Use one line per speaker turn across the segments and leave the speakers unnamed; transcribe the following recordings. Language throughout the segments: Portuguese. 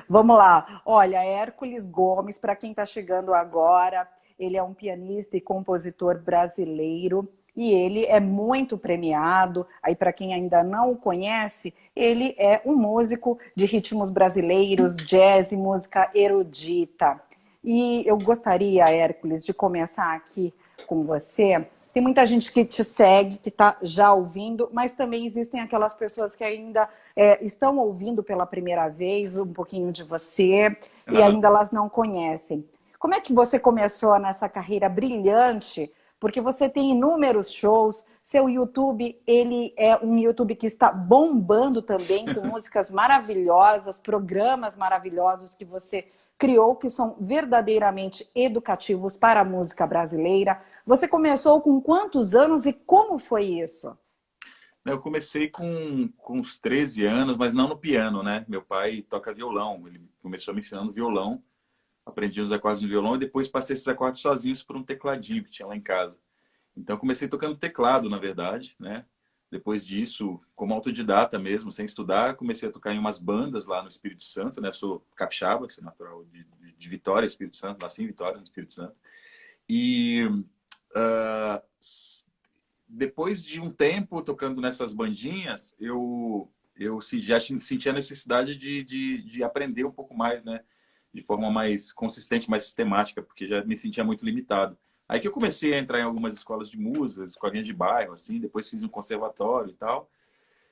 Vamos lá. Olha, Hércules Gomes, para quem está chegando agora, ele é um pianista e compositor brasileiro e ele é muito premiado. Aí, para quem ainda não o conhece, ele é um músico de ritmos brasileiros, jazz e música erudita. E eu gostaria, Hércules, de começar aqui com você. Tem muita gente que te segue, que está já ouvindo, mas também existem aquelas pessoas que ainda estão ouvindo pela primeira vez um pouquinho de você e
Aham.
ainda elas não conhecem. Como é que você começou nessa carreira brilhante? Porque você tem inúmeros shows, seu YouTube, ele é um YouTube que está bombando também, com músicas maravilhosas, programas maravilhosos que você criou, que são verdadeiramente educativos para a música brasileira. Você começou com quantos anos e como foi isso?
Eu comecei com uns 13 anos, mas não no piano, né? Meu pai toca violão, ele começou me ensinando violão, aprendi os acordes no violão e depois passei esses acordes sozinhos por um tecladinho que tinha lá em casa. Então comecei tocando teclado, na verdade, né? Depois disso, como autodidata mesmo, sem estudar, comecei a tocar em umas bandas lá no Espírito Santo, né? Eu sou capixaba, sou natural de Vitória, Espírito Santo, nasci em Vitória, no Espírito Santo. E uh, depois de um tempo tocando nessas bandinhas, já senti a necessidade de aprender um pouco mais, né? De forma mais consistente, mais sistemática, porque já me sentia muito limitado. Aí que eu comecei a entrar em algumas escolas de música, escolinhas de bairro, assim, depois fiz um conservatório e tal.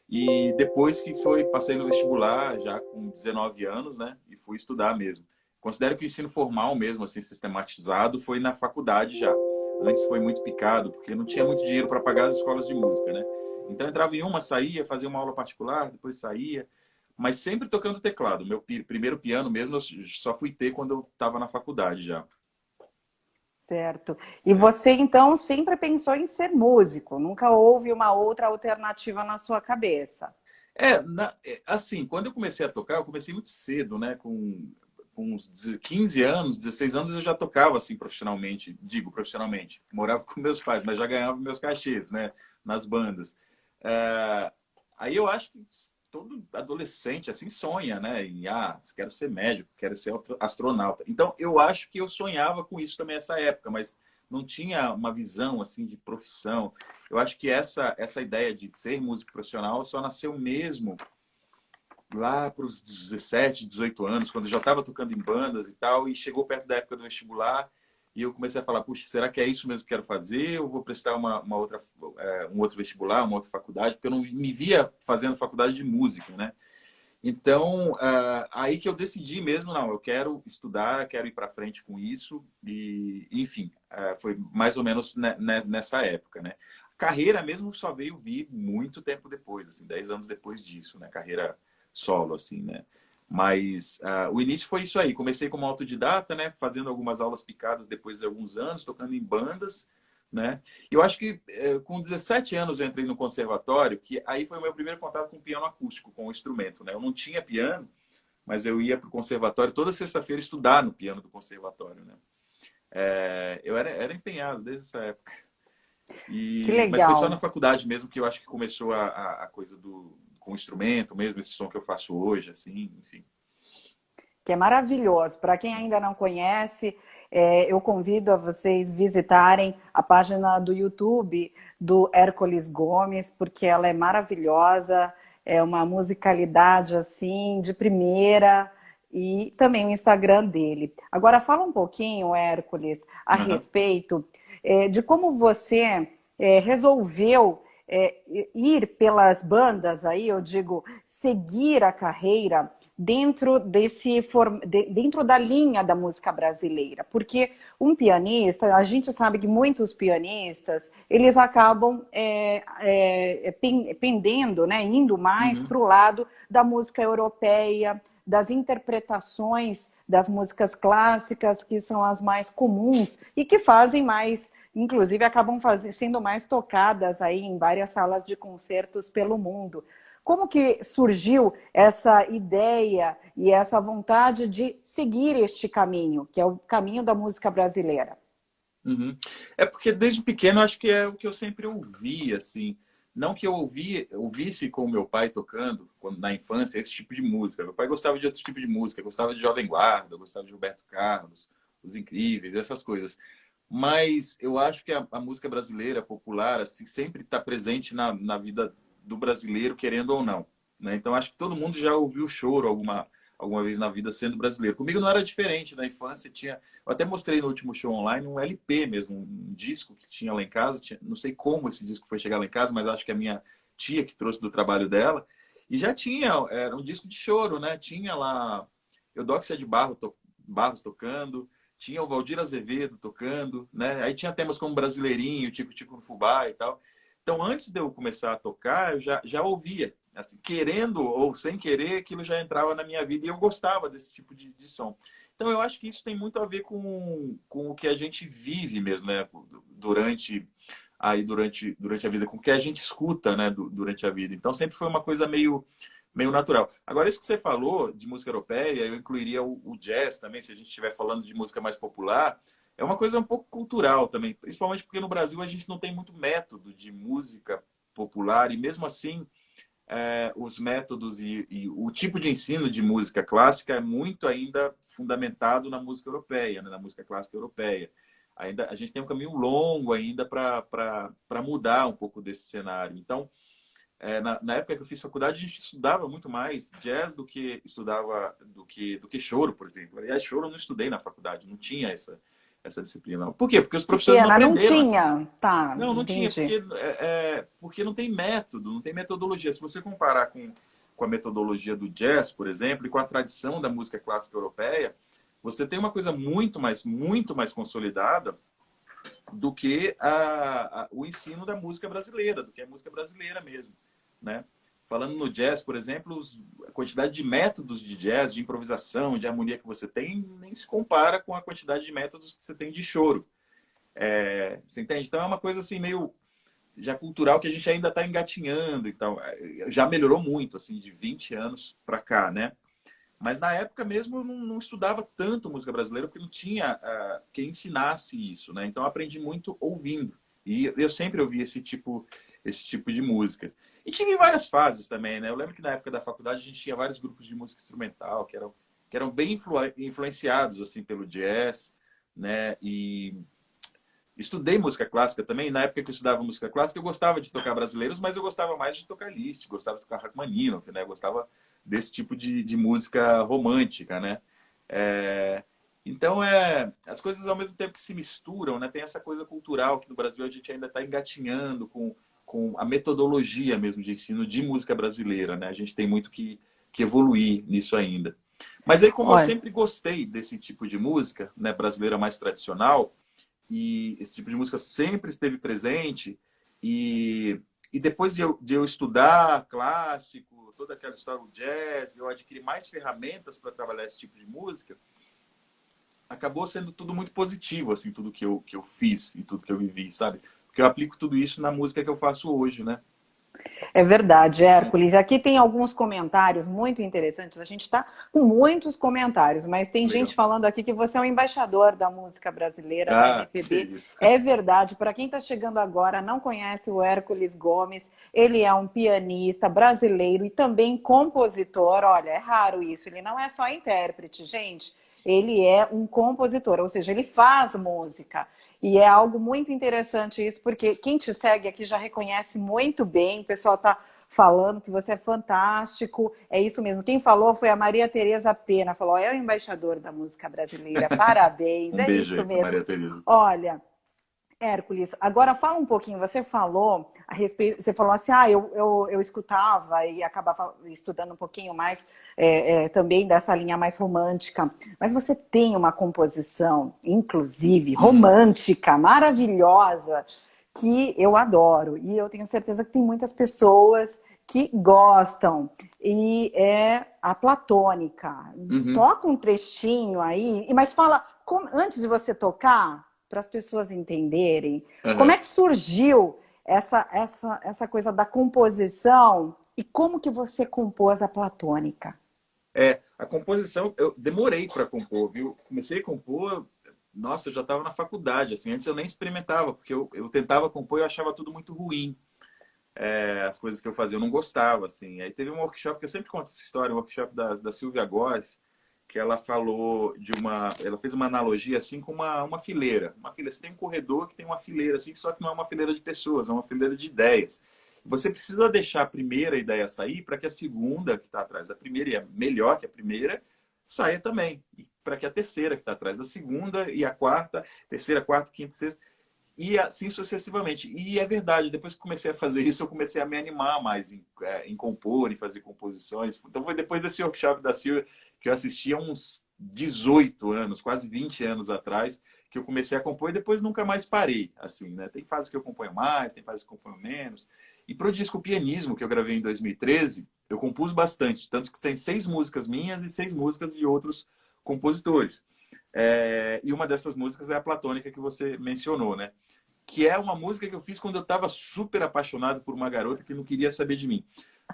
E depois que passei no vestibular, já com 19 anos, né? E fui estudar mesmo. Considero que o ensino formal mesmo, assim, sistematizado, foi na faculdade já. Antes foi muito picado, porque não tinha muito dinheiro para pagar as escolas de música, né? Então entrava em uma, saía, fazia uma aula particular, depois saía. Mas sempre tocando teclado. Meu primeiro piano mesmo eu só fui ter quando eu estava na faculdade já.
Certo. E você, então, sempre pensou em ser músico? Nunca houve uma outra alternativa na sua cabeça?
Assim, quando eu comecei a tocar, eu comecei muito cedo, né? Com uns 15 anos, 16 anos, eu já tocava assim profissionalmente, digo profissionalmente. Morava com meus pais, mas já ganhava meus cachês, né? Nas bandas. É, Aí eu acho que todo adolescente assim sonha, né? Quero ser médico, quero ser astronauta. Então eu acho que eu sonhava com isso também nessa época, mas não tinha uma visão assim de profissão. Eu acho que essa ideia de ser músico profissional só nasceu mesmo lá para os 17, 18 anos, quando eu já estava tocando em bandas e tal, e chegou perto da época do vestibular, e eu comecei a falar, puxa, será que é isso mesmo que quero fazer? Ou vou prestar uma outra, um outro vestibular, uma outra faculdade? Porque eu não me via fazendo faculdade de música, né? Então, aí que eu decidi mesmo, não, eu quero estudar, quero ir para frente com isso, e enfim, foi mais ou menos nessa época, né? Carreira mesmo só veio vir muito tempo depois, assim, 10 anos depois disso, né? Carreira solo, assim, né? Mas o início foi isso aí. Comecei como autodidata, né? Fazendo algumas aulas picadas depois de alguns anos, tocando em bandas, né? E eu acho que com 17 anos eu entrei no conservatório, que aí foi o meu primeiro contato com piano acústico, com o instrumento, né? Eu não tinha piano, mas eu ia para o conservatório toda sexta-feira estudar no piano do conservatório, né? Eu era empenhado desde essa época.
Que
Mas foi só na
legal.
faculdade mesmo que eu acho que começou a coisa com o instrumento mesmo, esse som que eu faço hoje, assim, enfim.
Que é maravilhoso. Para quem ainda não conhece, eu convido a vocês visitarem a página do YouTube do Hércules Gomes, porque ela é maravilhosa, é uma musicalidade assim de primeira e também o Instagram dele. Agora fala um pouquinho, Hércules, a
Uhum.
respeito de como você resolveu ir pelas bandas aí, eu digo, seguir a carreira dentro da linha da música brasileira, porque um pianista, a gente sabe que muitos pianistas eles acabam pendendo, né, indo mais
Uhum.
para o lado da música europeia, das interpretações das músicas clássicas, que são as mais comuns e que fazem mais, inclusive acabam sendo mais tocadas aí em várias salas de concertos pelo mundo. Como que surgiu essa ideia e essa vontade de seguir este caminho, que é o caminho da música brasileira?
Uhum. É porque desde pequeno eu acho que é o que eu sempre ouvi, assim. não que eu ouvisse com o meu pai tocando, quando, na infância, esse tipo de música. Meu pai gostava de outro tipo de música, gostava de Jovem Guarda, gostava de Roberto Carlos, Os Incríveis, essas coisas. Mas eu acho que a música brasileira popular assim, sempre está presente na vida do brasileiro, querendo ou não. Né? Então, acho que todo mundo já ouviu choro alguma vez na vida sendo brasileiro. Comigo não era diferente. Na infância tinha... Eu até mostrei no último show online um LP mesmo, um disco que tinha lá em casa. Não sei como esse disco foi chegar lá em casa, mas acho que a minha tia que trouxe do trabalho dela. E já tinha, era um disco de choro, né? Tinha lá Eudóxia de Barros tocando, tinha o Valdir Azevedo tocando, né? Aí tinha temas como Brasileirinho, Tico Tico no Fubá e tal. Então, antes de eu começar a tocar, eu já ouvia. Assim, querendo ou sem querer, aquilo já entrava na minha vida e eu gostava desse tipo de som. Então, eu acho que isso tem muito a ver com o que a gente vive mesmo, né? Durante a vida, com o que a gente escuta, né? Durante a vida. Então, sempre foi uma coisa meio natural. Agora, isso que você falou de música europeia, eu incluiria o jazz também, se a gente estiver falando de música mais popular. É uma coisa um pouco cultural também, principalmente porque no Brasil a gente não tem muito método de música popular e mesmo assim os métodos e o tipo de ensino de música clássica é muito ainda fundamentado na música europeia, né? Na música clássica europeia. Ainda, a gente tem um caminho longo ainda para mudar um pouco desse cenário. Então, na época que eu fiz faculdade, a gente estudava muito mais jazz do que choro, por exemplo. Aliás, choro eu não estudei na faculdade, não tinha essa disciplina. Por quê? Porque os
Que
professores não
pena, não
aprenderam assim.
tinha. Tá,
Não tinha,
entendi.
porque não tem método, não tem metodologia. Se você comparar com a metodologia do jazz, por exemplo, e com a tradição da música clássica europeia, você tem uma coisa muito mais consolidada do que o ensino da música brasileira, do que a música brasileira mesmo, né? Falando no jazz, por exemplo, a quantidade de métodos de jazz, de improvisação, de harmonia que você tem, nem se compara com a quantidade de métodos que você tem de choro. Você entende? Então é uma coisa assim meio já cultural que a gente ainda está engatinhando e tal. Já melhorou muito, assim, de 20 anos para cá, né? Mas na época mesmo eu não estudava tanto música brasileira porque não tinha quem ensinasse isso, né? Então eu aprendi muito ouvindo. E eu sempre ouvi esse tipo de música. E tive várias fases também, né? Eu lembro que na época da faculdade a gente tinha vários grupos de música instrumental que eram bem influenciados assim pelo jazz, né? E estudei música clássica também. Na época que eu estudava música clássica, eu gostava de tocar brasileiros, mas eu gostava mais de tocar Liszt, gostava de tocar Rachmaninoff, né? Eu gostava desse tipo de música romântica, né? Então, as coisas ao mesmo tempo que se misturam, né? Tem essa coisa cultural que no Brasil a gente ainda está engatinhando com a metodologia mesmo de ensino de música brasileira, né? A gente tem muito que evoluir nisso ainda. Mas aí, como eu
Olha,
sempre gostei desse tipo de música, né, brasileira mais tradicional, e esse tipo de música sempre esteve presente, e depois de eu estudar clássico, toda aquela história do jazz, eu adquiri mais ferramentas para trabalhar esse tipo de música, acabou sendo tudo muito positivo, assim, tudo que eu fiz e tudo que eu vivi, sabe? Porque eu aplico tudo isso na música que eu faço hoje, né?
é verdade, Hércules. Aqui tem alguns comentários muito interessantes. A gente está com muitos comentários, mas tem
Legal.
gente falando aqui que você é um embaixador da música brasileira, da
Ah, que
MPB.
isso.
É verdade. Para quem está chegando agora, não conhece o Hércules Gomes, ele é um pianista brasileiro e também compositor. Olha, é raro isso. Ele não é só intérprete, gente. Ele é um compositor, ou seja, ele faz música. E é algo muito interessante isso, porque quem te segue aqui já reconhece muito bem, o pessoal está falando que você é fantástico, é isso mesmo. Quem falou foi a Maria Tereza Pena, falou, é o embaixador da música brasileira, parabéns,
Um
é
beijo
isso
aí para
mesmo.
Maria Tereza.
Olha, Hércules, agora fala um pouquinho, você falou a respeito, você falou assim, eu escutava e acabava estudando um pouquinho mais também dessa linha mais romântica, mas você tem uma composição, inclusive, romântica, maravilhosa, que eu adoro, e eu tenho certeza que tem muitas pessoas que gostam, e é a platônica.
Uhum.
Toca um trechinho aí, mas fala, antes de você tocar, para as pessoas entenderem, como é
Uhum.
que surgiu essa coisa da composição e como que você compôs a platônica?
A composição, eu demorei para compor, viu? Comecei a compor, nossa, eu já estava na faculdade, assim, antes eu nem experimentava, porque eu tentava compor e eu achava tudo muito ruim. as coisas que eu fazia. Eu não gostava, assim. Aí teve um workshop, que eu sempre conto essa história, um workshop da Silvia Góes, que ela falou de uma... Ela fez uma analogia, assim, com uma fileira. Uma fileira. Você tem um corredor que tem uma fileira, assim, só que não é uma fileira de pessoas, é uma fileira de ideias. Você precisa deixar a primeira ideia sair para que a segunda, que está atrás da primeira, e é melhor que a primeira, saia também. Para que a terceira, que está atrás da segunda, e a quarta, terceira, quarta, quinta, sexta, e assim sucessivamente. E é verdade, depois que comecei a fazer isso, eu comecei a me animar mais em compor, em fazer composições. Então foi depois desse workshop da Silvia, que eu assisti há uns 18 anos, quase 20 anos atrás, que eu comecei a compor e depois nunca mais parei. Assim, né? Tem fases que eu componho mais, tem fases que eu componho menos. E para o disco Pianismo, que eu gravei em 2013, eu compus bastante. Tanto que tem 6 músicas minhas e 6 músicas de outros compositores. E uma dessas músicas é a Platônica, que você mencionou, né? Que é uma música que eu fiz quando eu estava super apaixonado por uma garota que não queria saber de mim.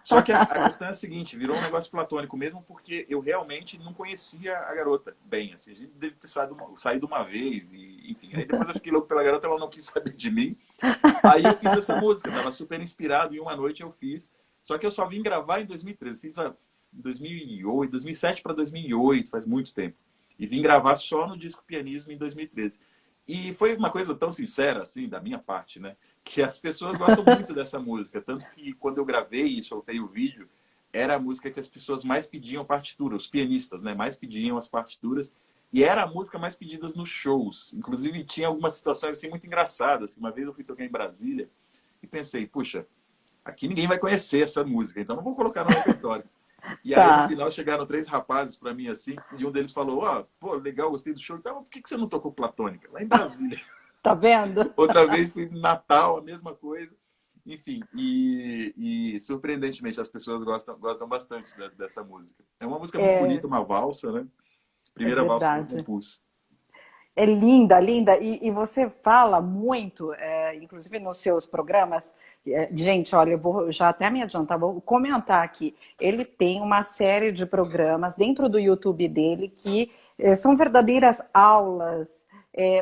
Só que a questão é a seguinte, virou um negócio platônico mesmo, porque eu realmente não conhecia a garota bem. Assim, a gente deve ter saído uma vez, e, enfim. Aí depois eu fiquei louco pela garota, ela não quis saber de mim. Aí eu fiz essa música, estava super inspirado, e uma noite eu fiz. Só que eu só vim gravar em 2013. Fiz em 2008, 2007 para 2008, faz muito tempo. E vim gravar só no disco Pianismo em 2013. E foi uma coisa tão sincera, assim, da minha parte, né? Que as pessoas gostam muito dessa música. Tanto que quando eu gravei e soltei o vídeo, era a música que as pessoas mais pediam partitura. Os pianistas, né? Mais pediam as partituras. E era a música mais pedida nos shows. Inclusive, tinha algumas situações assim muito engraçadas. Uma vez eu fui tocar em Brasília e pensei, puxa, aqui ninguém vai conhecer essa música, então não vou colocar no repertório. E aí, no final, chegaram 3 rapazes para mim, assim, e um deles falou, pô, legal, gostei do show. Então, por que você não tocou Platônica? Lá em Brasília.
Tá vendo?
Outra vez fui em Natal, a mesma coisa. Enfim, e surpreendentemente, as pessoas gostam bastante dessa música. É uma música muito bonita, uma valsa, né?
É
Primeira valsa que eu
verdade.
compus.
É linda, linda. E você fala muito, inclusive nos seus programas. Gente, olha, eu vou já até me adiantar, vou comentar aqui. Ele tem uma série de programas dentro do YouTube dele que são verdadeiras aulas,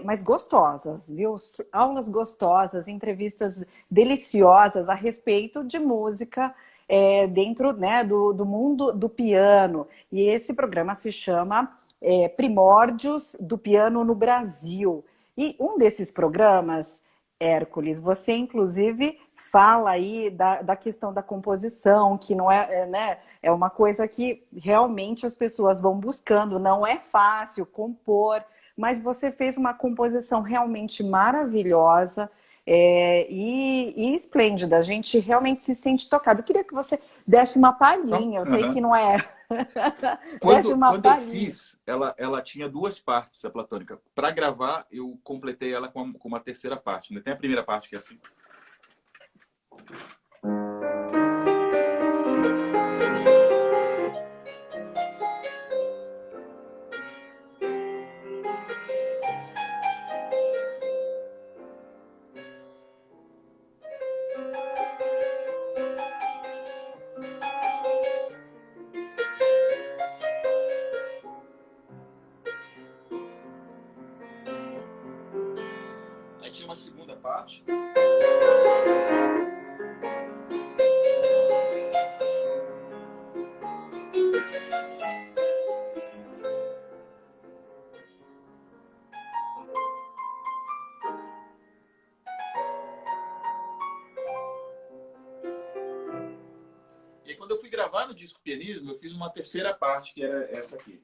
mas gostosas, viu? Aulas gostosas, entrevistas deliciosas a respeito de música. Dentro, né, do mundo do piano. E esse programa se chama Primórdios do Piano no Brasil. E um desses programas, Hércules, você inclusive fala aí da questão da composição, que não né, é uma coisa que realmente as pessoas vão buscando, não é fácil compor, mas você fez uma composição realmente maravilhosa. E esplêndida, a gente realmente se sente tocado. Eu queria que você desse uma palhinha, eu sei que não é. Desse uma
Quando eu
palhinha.
fiz, ela tinha 2 partes, a platônica. Para gravar, eu completei ela com uma terceira parte. Tem a primeira parte que é assim. Aí tinha uma segunda parte. E aí, quando eu fui gravar no disco Pianismo, eu fiz uma terceira parte, que era essa aqui.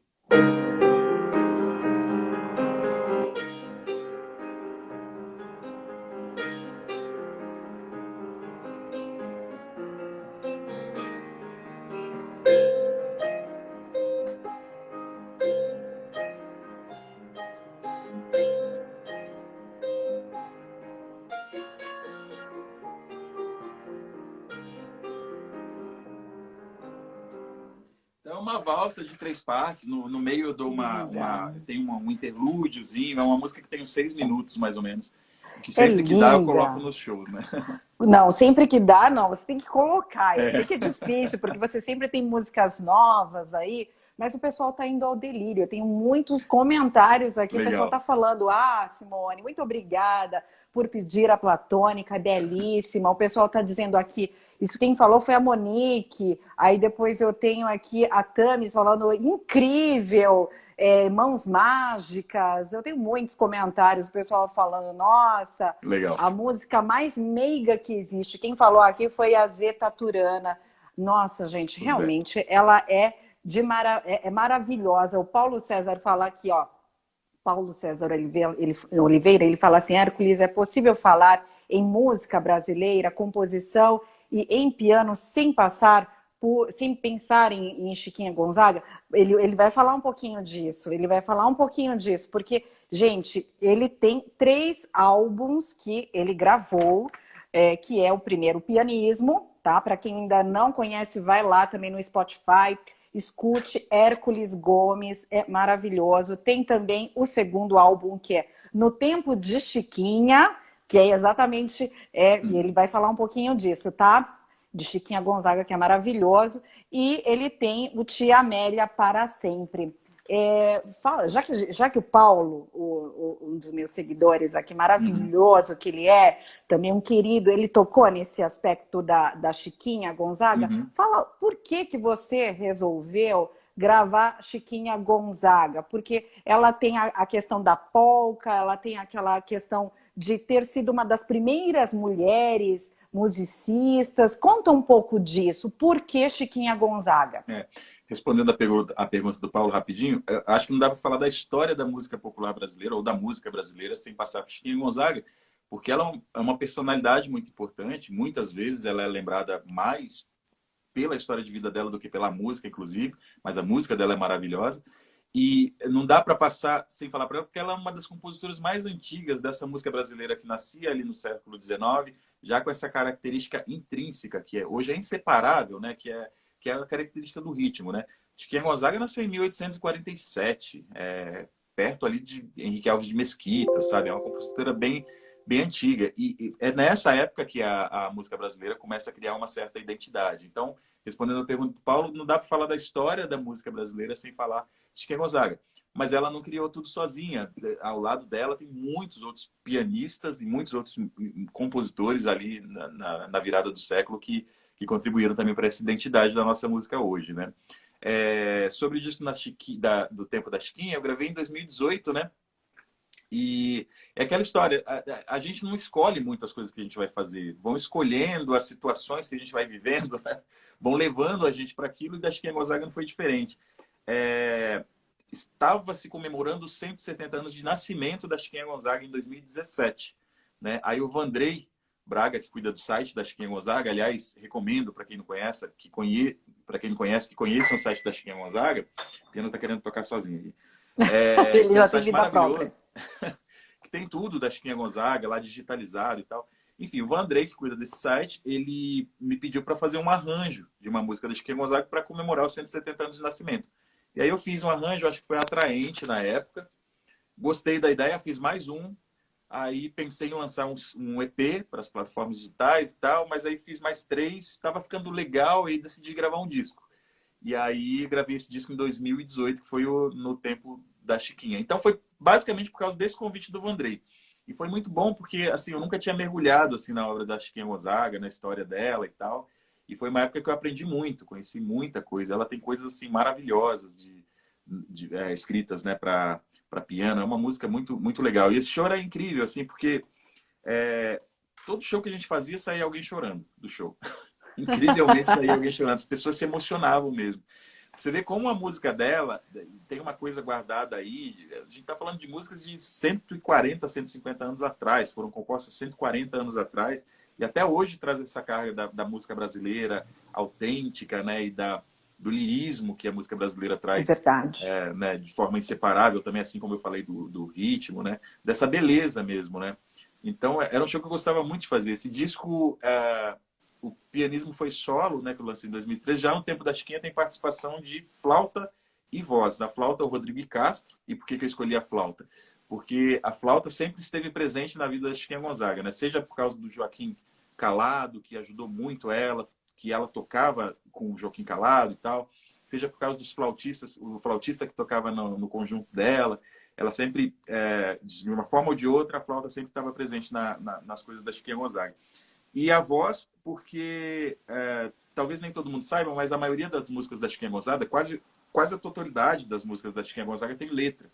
Então, é uma valsa de 3 partes. No meio eu dou tem um interlúdiozinho. É uma música que tem uns 6 minutos, mais ou menos. Que
É
sempre que dá, eu coloco
linda.
nos shows, né?
Não, sempre que dá, não, você tem que colocar. Eu sei que é difícil, porque você sempre tem músicas novas aí, mas o pessoal está indo ao delírio. Eu tenho muitos comentários aqui, o pessoal
Legal.
está falando, ah, Simone, muito obrigada por pedir a platônica, belíssima. O pessoal está dizendo aqui, isso quem falou foi a Monique, aí depois eu tenho aqui a Tamis falando, incrível, mãos mágicas. Eu tenho muitos comentários, o pessoal falando, nossa,
Legal.
a música mais meiga que existe. Quem falou aqui foi a Zeta Turana. Nossa, gente,
Pois é.
realmente ela é maravilhosa. O Paulo César fala aqui, ó. Paulo César Oliveira, ele fala assim, Hércules, é possível falar em música brasileira, composição e em piano sem pensar em Chiquinha Gonzaga? Ele vai falar um pouquinho disso, porque, gente, ele tem 3 álbuns que ele gravou, que é o primeiro, Pianismo, tá? Para quem ainda não conhece, vai lá também no Spotify, escute Hércules Gomes, é maravilhoso. Tem também o segundo álbum, que é No Tempo de Chiquinha, que é exatamente, e ele vai falar um pouquinho disso, tá? De Chiquinha Gonzaga, que é maravilhoso. E ele tem o Tia Amélia para sempre. Já que o Paulo, um dos meus seguidores aqui, maravilhoso que ele é, também um querido, ele tocou nesse aspecto da Chiquinha Gonzaga. Fala, por que você resolveu gravar Chiquinha Gonzaga? Porque ela tem a questão da polca, ela tem aquela questão de ter sido uma das primeiras mulheres musicistas. Conta um pouco disso. Por que Chiquinha Gonzaga?
Respondendo a pergunta do Paulo rapidinho, acho que não dá para falar da história da música popular brasileira ou da música brasileira sem passar por Chiquinha Gonzaga, porque ela é uma personalidade muito importante. Muitas vezes ela é lembrada mais pela história de vida dela do que pela música, inclusive, mas a música dela é maravilhosa. E não dá para passar sem falar para ela, porque ela é uma das compositoras mais antigas dessa música brasileira que nascia ali no século XIX, já com essa característica intrínseca, que hoje é inseparável, né? Que é a característica do ritmo, né? Chiquinha Gonzaga nasceu em 1847, perto ali de Henrique Alves de Mesquita, sabe? É uma compositora bem antiga. E é nessa época que a música brasileira começa a criar uma certa identidade. Então, respondendo a pergunta do Paulo, não dá para falar da história da música brasileira sem falar de Chiquinha Gonzaga. Mas ela não criou tudo sozinha. Ao lado dela tem muitos outros pianistas e muitos outros compositores ali na virada do século que contribuíram também para essa identidade da nossa música hoje, né? Sobre o disco do Tempo da Chiquinha, eu gravei em 2018, né? E é aquela história, a gente não escolhe muitas coisas que a gente vai fazer, vão escolhendo as situações que a gente vai vivendo, né? Vão levando a gente para aquilo, e da Chiquinha Gonzaga não foi diferente. Estava se comemorando os 170 anos de nascimento da Chiquinha Gonzaga em 2017, né? Aí o Vandrei Braga, que cuida do site da Chiquinha Gonzaga, aliás, recomendo para quem não conhece, que conheça o site da Chiquinha Gonzaga. O piano está querendo tocar sozinho aqui.
Ele já
um
tem
site
vida
maravilhoso, que tem tudo da Chiquinha Gonzaga, lá digitalizado e tal. Enfim, o Vandrei, que cuida desse site, ele me pediu para fazer um arranjo de uma música da Chiquinha Gonzaga para comemorar os 170 anos de nascimento. E aí eu fiz um arranjo, acho que foi atraente na época. Gostei da ideia, fiz mais um. Aí pensei em lançar um EP para as plataformas digitais e tal, mas aí fiz mais 3, estava ficando legal e decidi gravar um disco. E aí gravei esse disco em 2018, que foi No Tempo da Chiquinha. Então foi basicamente por causa desse convite do Vandrei. E foi muito bom porque assim, eu nunca tinha mergulhado assim, na obra da Chiquinha Gonzaga, na história dela e tal. E foi uma época que eu aprendi muito, conheci muita coisa. Ela tem coisas assim maravilhosas escritas, né, para piano. É uma música muito, muito legal. E esse show é incrível, assim, porque todo show que a gente fazia saía alguém chorando do show. Incrivelmente saía alguém chorando. As pessoas se emocionavam mesmo. Você vê como a música dela tem uma coisa guardada aí. A gente está falando de músicas de 140, 150 anos atrás. Foram compostas 140 anos atrás. E até hoje traz essa carga da música brasileira autêntica, né? E do lirismo que a música brasileira traz, né, de forma inseparável também, assim como eu falei do ritmo, né, dessa beleza mesmo, né. Então era um show que eu gostava muito de fazer. Esse disco, o Pianismo foi solo, né, que eu lancei em 2003. Já no Tempo da Chiquinha tem participação de flauta e voz. Na flauta o Rodrigo Castro. E por que eu escolhi a flauta? Porque a flauta sempre esteve presente na vida da Chiquinha Gonzaga, né, seja por causa do Joaquim Calado, que ajudou muito ela, que ela tocava com o Joaquim Calado e tal. seja por causa dos flautistas, o flautista que tocava no conjunto dela. Ela sempre, de uma forma ou de outra, a flauta sempre estava presente nas coisas da Chiquinha Gonzaga. E a voz, porque talvez nem todo mundo saiba, mas a maioria das músicas da Chiquinha Gonzaga, quase a totalidade das músicas da Chiquinha Gonzaga tem letra,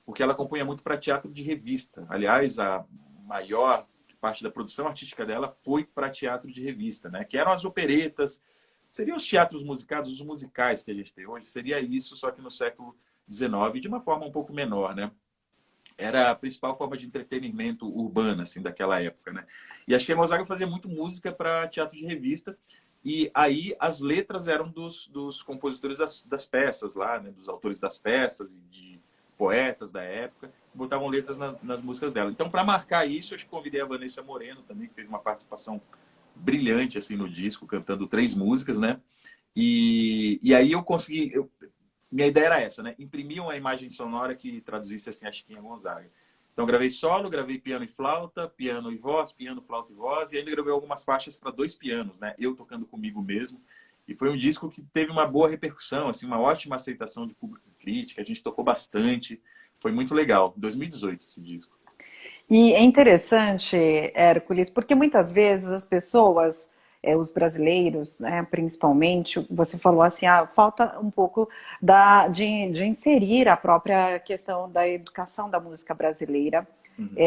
porque ela compunha muito para teatro de revista. Aliás, a maior parte da produção artística dela foi para teatro de revista, né? Que eram as operetas, seriam os teatros musicados, os musicais que a gente tem hoje, seria isso, só que no século XIX, de uma forma um pouco menor, né? Era a principal forma de entretenimento urbana, assim, daquela época, né? E a Chiquinha Gonzaga fazia muito música para teatro de revista, e aí as letras eram dos compositores das peças lá, né? Dos autores das peças e de poetas da época, botavam letras nas músicas dela. Então, para marcar isso, eu convidei a Vanessa Moreno também, que fez uma participação brilhante assim no disco, cantando 3 músicas, né? E aí eu consegui... minha ideia era essa, né? Imprimir uma imagem sonora que traduzisse assim a Chiquinha Gonzaga. Então, gravei solo, gravei piano e flauta, piano e voz, piano, flauta e voz, e ainda gravei algumas faixas para 2 pianos, né? Eu tocando comigo mesmo. E foi um disco que teve uma boa repercussão, assim, uma ótima aceitação de público e crítica. A gente tocou bastante. Foi muito legal. 2018 esse disco.
E é interessante, Hércules, porque muitas vezes as pessoas, os brasileiros, né, principalmente, você falou assim, falta um pouco de inserir a própria questão da educação da música brasileira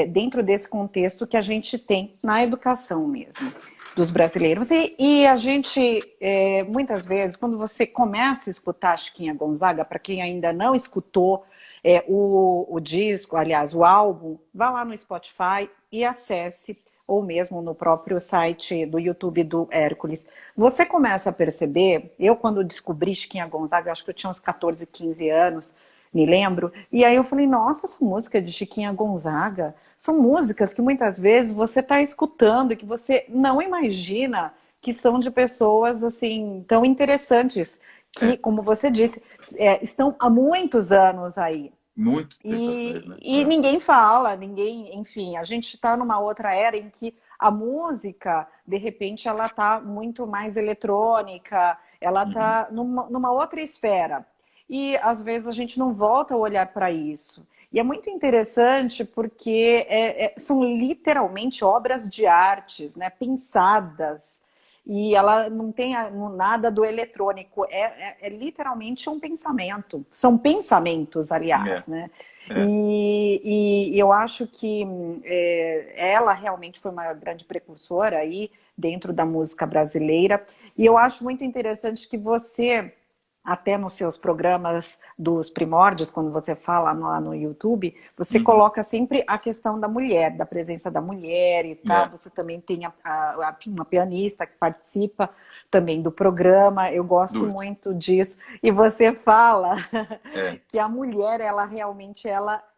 dentro desse contexto que a gente tem na educação mesmo dos brasileiros. E a gente, muitas vezes, quando você começa a escutar a Chiquinha Gonzaga, para quem ainda não escutou, o disco, aliás, o álbum, vá lá no Spotify e acesse, ou mesmo no próprio site do YouTube do Hércules. Você começa a perceber, eu quando descobri Chiquinha Gonzaga, acho que eu tinha uns 14, 15 anos, me lembro, e aí eu falei, nossa, essa música de Chiquinha Gonzaga, são músicas que muitas vezes você está escutando e que você não imagina que são de pessoas assim tão interessantes, que, como você disse, estão há muitos anos aí.
Muito tempo atrás, né?
E ninguém fala, enfim, a gente está numa outra era em que a música, de repente, ela está muito mais eletrônica, ela está numa outra esfera. E às vezes a gente não volta a olhar para isso. E é muito interessante porque são literalmente obras de artes, né, pensadas. E ela não tem nada do eletrônico, é literalmente um pensamento. São pensamentos, aliás, né? E eu acho que ela realmente foi uma grande precursora aí dentro da música brasileira. E eu acho muito interessante que você, até nos seus programas dos primórdios, quando você fala lá no YouTube, você coloca sempre a questão da mulher, da presença da mulher e tal. Você também tem uma pianista que participa também do programa. Eu gosto muito disso. E você fala que a mulher, ela realmente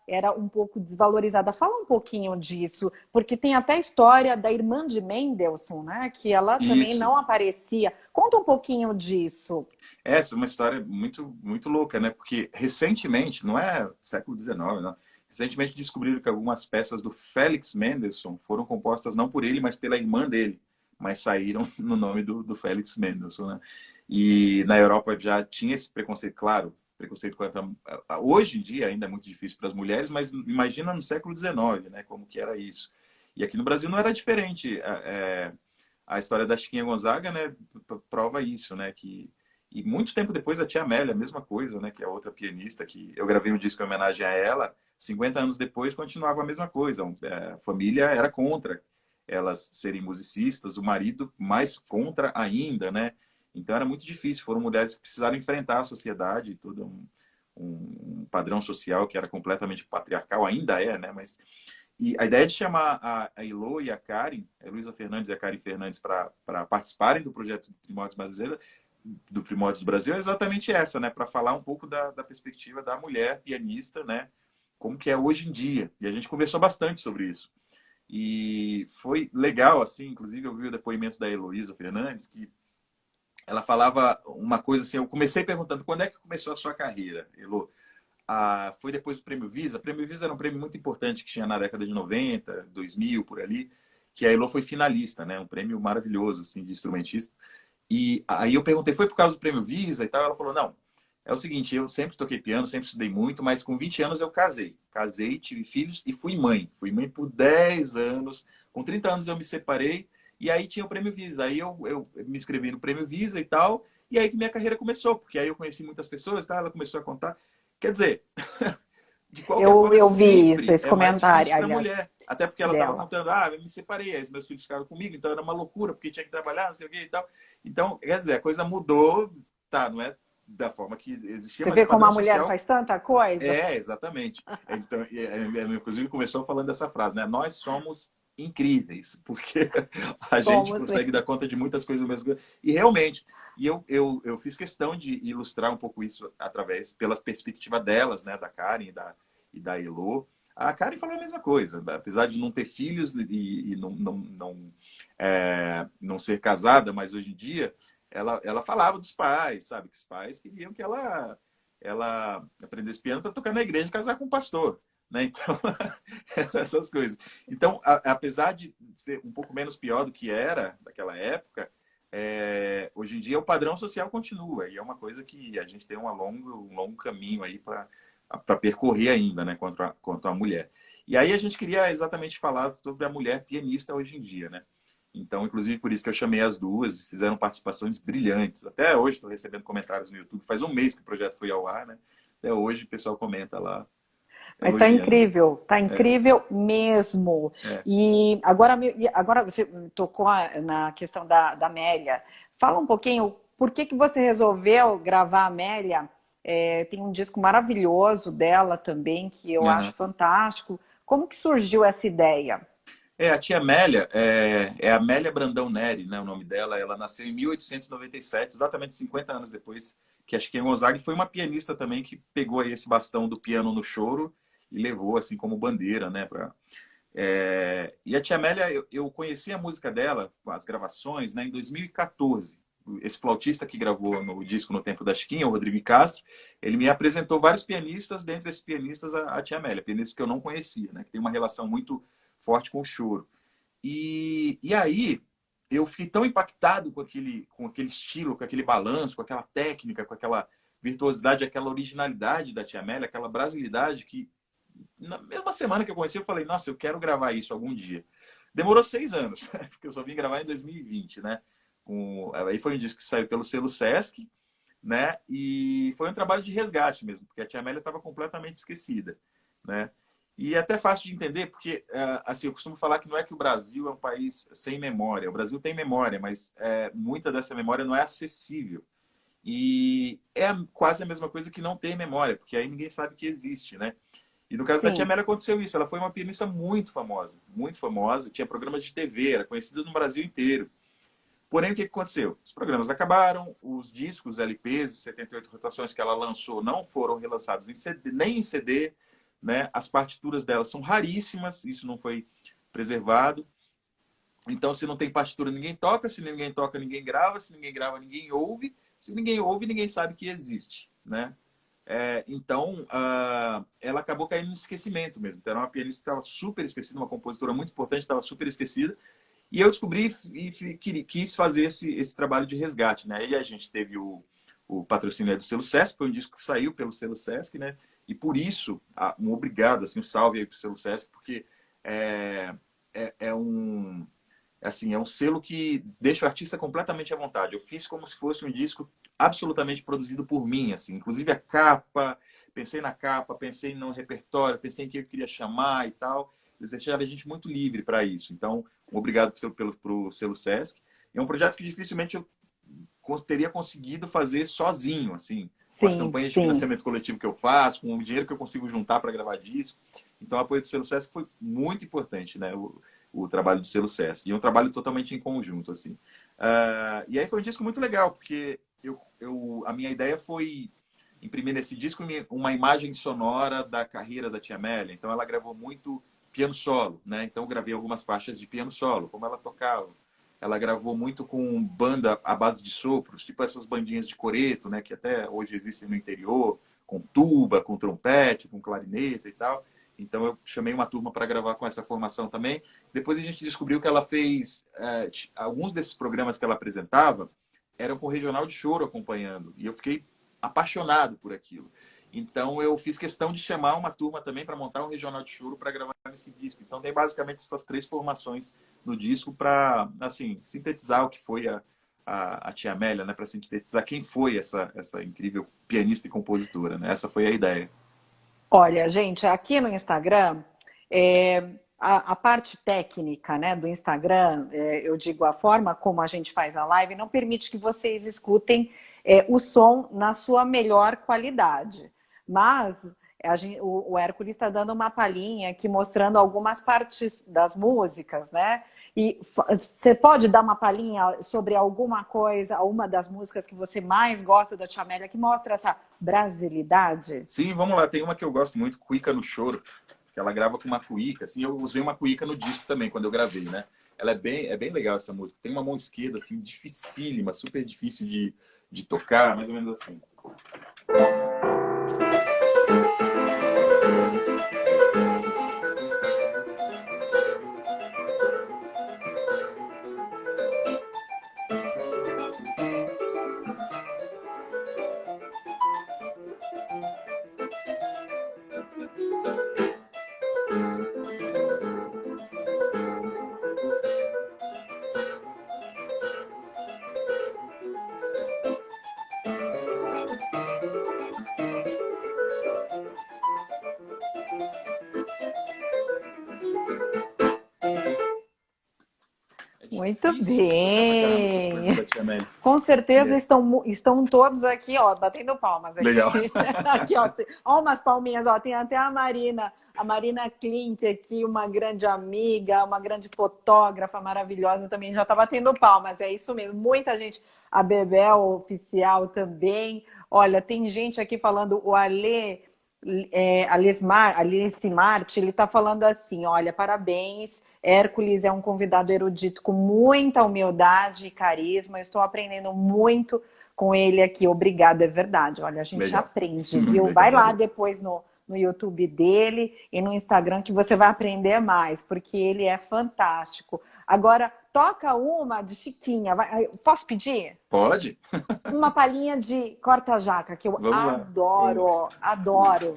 era um pouco desvalorizada. Fala um pouquinho disso, porque tem até a história da irmã de Mendelssohn, né? Que ela também não aparecia. Conta um pouquinho disso.
Essa é uma história muito, muito louca, né? Porque recentemente, não é século XIX, não. Recentemente descobriram que algumas peças do Félix Mendelssohn foram compostas não por ele, mas pela irmã dele, mas saíram no nome do Félix Mendelssohn, né? E na Europa já tinha esse preconceito, claro, preconceito contra... Hoje em dia ainda é muito difícil para as mulheres, mas imagina no século XIX, né? Como que era isso. E aqui no Brasil não era diferente. A história da Chiquinha Gonzaga, né, prova isso, né? E muito tempo depois a tia Amélia, a mesma coisa, né? Que é outra pianista, que eu gravei um disco em homenagem a ela. 50 anos depois continuava a mesma coisa. A família era contra elas serem musicistas, o marido mais contra ainda, né? Então era muito difícil. Foram mulheres que precisaram enfrentar a sociedade, todo um padrão social que era completamente patriarcal, ainda é, né? Mas e a ideia de chamar a Elo e a Karen, a Heloísa Fernandes e a Karen Fernandes, para participarem do projeto do Primórdios do Brasil é exatamente essa, né? Para falar um pouco da perspectiva da mulher pianista, né? Como que é hoje em dia. E a gente conversou bastante sobre isso. E foi legal, assim, inclusive eu vi o depoimento da Heloísa Fernandes, que ela falava uma coisa assim, eu comecei perguntando, quando é que começou a sua carreira, Elo? Foi depois do Prêmio Visa. O Prêmio Visa era um prêmio muito importante que tinha na década de 90, 2000, por ali, que a Elo foi finalista, né? Um prêmio maravilhoso, assim, de instrumentista. E aí eu perguntei, foi por causa do Prêmio Visa e tal? Ela falou, não, é o seguinte, eu sempre toquei piano, sempre estudei muito, mas com 20 anos eu casei. Casei, tive filhos e fui mãe. Fui mãe por 10 anos. Com 30 anos eu me separei e aí tinha o Prêmio Visa. Aí eu me inscrevi no Prêmio Visa e tal, e aí que minha carreira começou, porque aí eu conheci muitas pessoas, tá? Ela começou a contar. Quer dizer, de qualquer forma,
Eu vi isso,
sempre
esse
é mais
comentário,
difícil para a
aliás,
mulher. Até porque ela estava
dela.
contando, eu me separei, aí meus filhos ficaram comigo, então era uma loucura, porque tinha que trabalhar, não sei o que e tal. Então, quer dizer, a coisa mudou, tá, não é da forma que existia,
Você
mas o
vê como
padrão
a mulher
social
faz tanta coisa?
exatamente. Então, inclusive começou falando dessa frase, né? Nós somos incríveis, porque a gente
Somos.
consegue dar conta de muitas coisas ao mesmo tempo. E realmente, eu fiz questão de ilustrar um pouco isso pela perspectiva delas, né? Da Karen e da Elo. A Karen falou a mesma coisa, apesar de não ter filhos e não ser casada, mas hoje em dia ela falava dos pais, sabe? Que os pais queriam que ela aprendesse piano para tocar na igreja e casar com um pastor. Né? Então, essas coisas. Então, apesar de ser um pouco menos pior do que era naquela época, hoje em dia o padrão social continua. E é uma coisa que a gente tem um longo caminho aí para percorrer ainda, né, contra a mulher. E aí a gente queria exatamente falar sobre a mulher pianista hoje em dia, né? Então, inclusive, por isso que eu chamei as duas, fizeram participações brilhantes. Até hoje estou recebendo comentários no YouTube. Faz um mês que o projeto foi ao ar, né? Até hoje o pessoal comenta lá,
Mas
elogiando.
está incrível mesmo.
É.
E agora você tocou na questão da Amélia. Fala um pouquinho, por que você resolveu gravar a Amélia? Tem um disco maravilhoso dela também, que eu acho
Uhum.
fantástico. Como que surgiu essa ideia?
A tia Amélia, é Amélia Brandão Neri, né, o nome dela. Ela nasceu em 1897, exatamente 50 anos depois que a Chiquinha Gonzaga, e foi uma pianista também que pegou aí esse bastão do piano no choro e levou assim como bandeira, né, e a tia Amélia, eu conheci a música dela, as gravações, né, em 2014. Esse flautista que gravou no disco No Tempo da Chiquinha, o Rodrigo Castro, ele me apresentou vários pianistas, dentre esses pianistas a tia Amélia, pianistas que eu não conhecia, né, que tem uma relação muito forte com o choro. E aí eu fiquei tão impactado com aquele estilo, com aquele balanço, com aquela técnica, com aquela virtuosidade, aquela originalidade da tia Amélia, aquela brasilidade que na mesma semana que eu conheci, eu falei, nossa, eu quero gravar isso algum dia. Demorou 6 anos, porque eu só vim gravar em 2020, né? Aí foi um disco que saiu pelo selo Sesc, né? E foi um trabalho de resgate mesmo, porque a tia Amélia estava completamente esquecida, né? E é até fácil de entender, porque, assim, eu costumo falar que não é que o Brasil é um país sem memória. O Brasil tem memória, mas muita dessa memória não é acessível. E é quase a mesma coisa que não ter memória, porque aí ninguém sabe que existe, né? E no caso da Tia
Sim,
Amélia aconteceu isso. Ela foi uma pianista muito famosa, tinha programas de TV, era conhecida no Brasil inteiro. Porém, o que aconteceu? Os programas acabaram, os discos, LPs, 78 rotações que ela lançou não foram relançados em CD, nem em CD, né? As partituras dela são raríssimas, isso não foi preservado. Então, se não tem partitura, ninguém toca, se ninguém toca, ninguém grava, se ninguém grava, ninguém ouve, se ninguém ouve, ninguém sabe que existe, né? Então, ela acabou caindo no esquecimento mesmo. Então, era uma pianista que estava super esquecida, uma compositora muito importante, estava super esquecida. E eu descobri e quis fazer esse trabalho de resgate, né? E a gente teve o patrocínio do selo Sesc, foi um disco que saiu pelo selo Sesc, né? E por isso, um obrigado, assim, um salve aí pro selo Sesc, porque é um assim, é um selo que deixa o artista completamente à vontade. Eu fiz como se fosse um disco absolutamente produzido por mim, assim, inclusive a capa, pensei na capa, pensei no repertório, pensei em quem eu queria chamar e tal. Eles deixaram a gente muito livre para isso. Então, obrigado pro selo Sesc. É um projeto que dificilmente eu teria conseguido fazer sozinho, assim, com as
sim,
campanhas de
sim.
financiamento coletivo que eu faço, com o dinheiro que eu consigo juntar para gravar disco. Então, o apoio do selo Sesc foi muito importante, né? O trabalho do selo Sesc. E é um trabalho totalmente em conjunto, assim. E aí foi um disco muito legal, porque a minha ideia foi imprimir nesse disco uma imagem sonora da carreira da Tia Amélia. Então, ela gravou muito piano solo, né? Então, eu gravei algumas faixas de piano solo, como ela tocava. Ela gravou muito com banda à base de sopros, tipo essas bandinhas de coreto, né? Que até hoje existem no interior, com tuba, com trompete, com clarineta e tal. Então eu chamei uma turma para gravar com essa formação também. Depois a gente descobriu que ela fez alguns desses programas que ela apresentava, era com o Regional de Choro acompanhando. E eu fiquei apaixonado por aquilo. Então eu fiz questão de chamar uma turma também para montar um Regional de Choro para gravar nesse disco. Então tem basicamente essas 3 formações no disco para, assim, sintetizar o que foi a Tia Amélia, né? Para sintetizar quem foi essa incrível pianista e compositora, né? Essa foi a ideia.
Olha, gente, aqui no Instagram, a parte técnica, né, do Instagram, eu digo a forma como a gente faz a live, não permite que vocês escutem o som na sua melhor qualidade. Mas o Hércules está dando uma palhinha aqui mostrando algumas partes das músicas, né? E você pode dar uma palhinha sobre alguma coisa, uma das músicas que você mais gosta da Tia Amélia, que mostra essa brasilidade?
Sim, vamos lá. Tem uma que eu gosto muito, Cuíca no Choro, que ela grava com uma cuíca. Assim, eu usei uma cuíca no disco também, quando eu gravei, né? Ela é bem legal essa música. Tem uma mão esquerda, assim, dificílima, super difícil de tocar, mais ou menos assim.
Muito
Difícil de tocar pra caramba essas
bem.
coisas da Tia Amélia.
Com certeza
É.
estão todos aqui, ó, batendo palmas aqui.
Legal.
Aqui, ó, umas palminhas, ó, tem até a Marina Klink aqui, uma grande amiga, uma grande fotógrafa maravilhosa também, já tá batendo palmas, é isso mesmo. Muita gente, a Bebel Oficial também. Olha, tem gente aqui falando, o Alice Marte, ele está falando assim, olha, parabéns, Hércules é um convidado erudito com muita humildade e carisma, eu estou aprendendo muito com ele aqui, obrigado, é verdade, olha, a gente
Legal.
aprende, viu?
Legal.
Vai lá depois no YouTube dele e no Instagram que você vai aprender mais, porque ele é fantástico. Agora, toca uma de Chiquinha, posso pedir?
Pode?
Uma palhinha de corta-jaca, que eu
Vamos lá.
adoro, ó, adoro.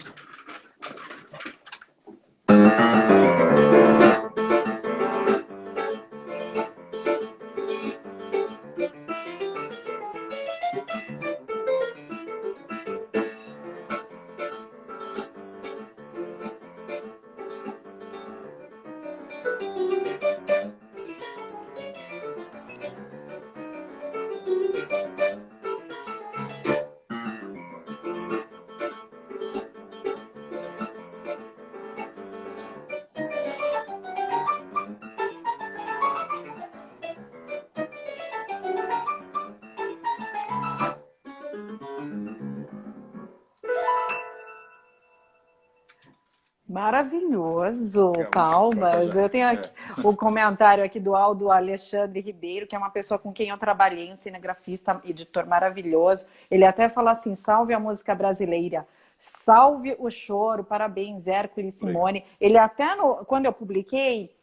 Maravilhoso, palmas. Eu tenho aqui o comentário aqui do Aldo Alexandre Ribeiro, que é uma pessoa com quem eu trabalhei, um cinegrafista, editor maravilhoso. Ele até fala assim, salve a música brasileira, salve o choro, parabéns, Hércules Simone. Ele até, quando eu publiquei,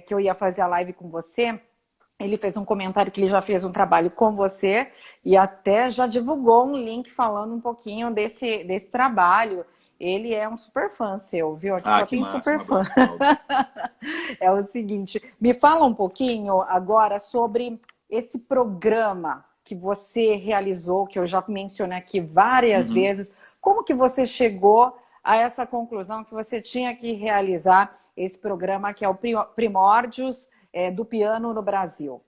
que eu ia fazer a live com você, ele fez um comentário que ele já fez um trabalho com você e até já divulgou um link falando um pouquinho desse trabalho. Ele é um super fã seu, viu? Aqui só tem
massa,
super fã. É o seguinte, me fala um pouquinho agora sobre esse programa que você realizou, que eu já mencionei aqui várias vezes. Como que você chegou a essa conclusão que você tinha que realizar esse programa que é o Primórdios do Piano no Brasil?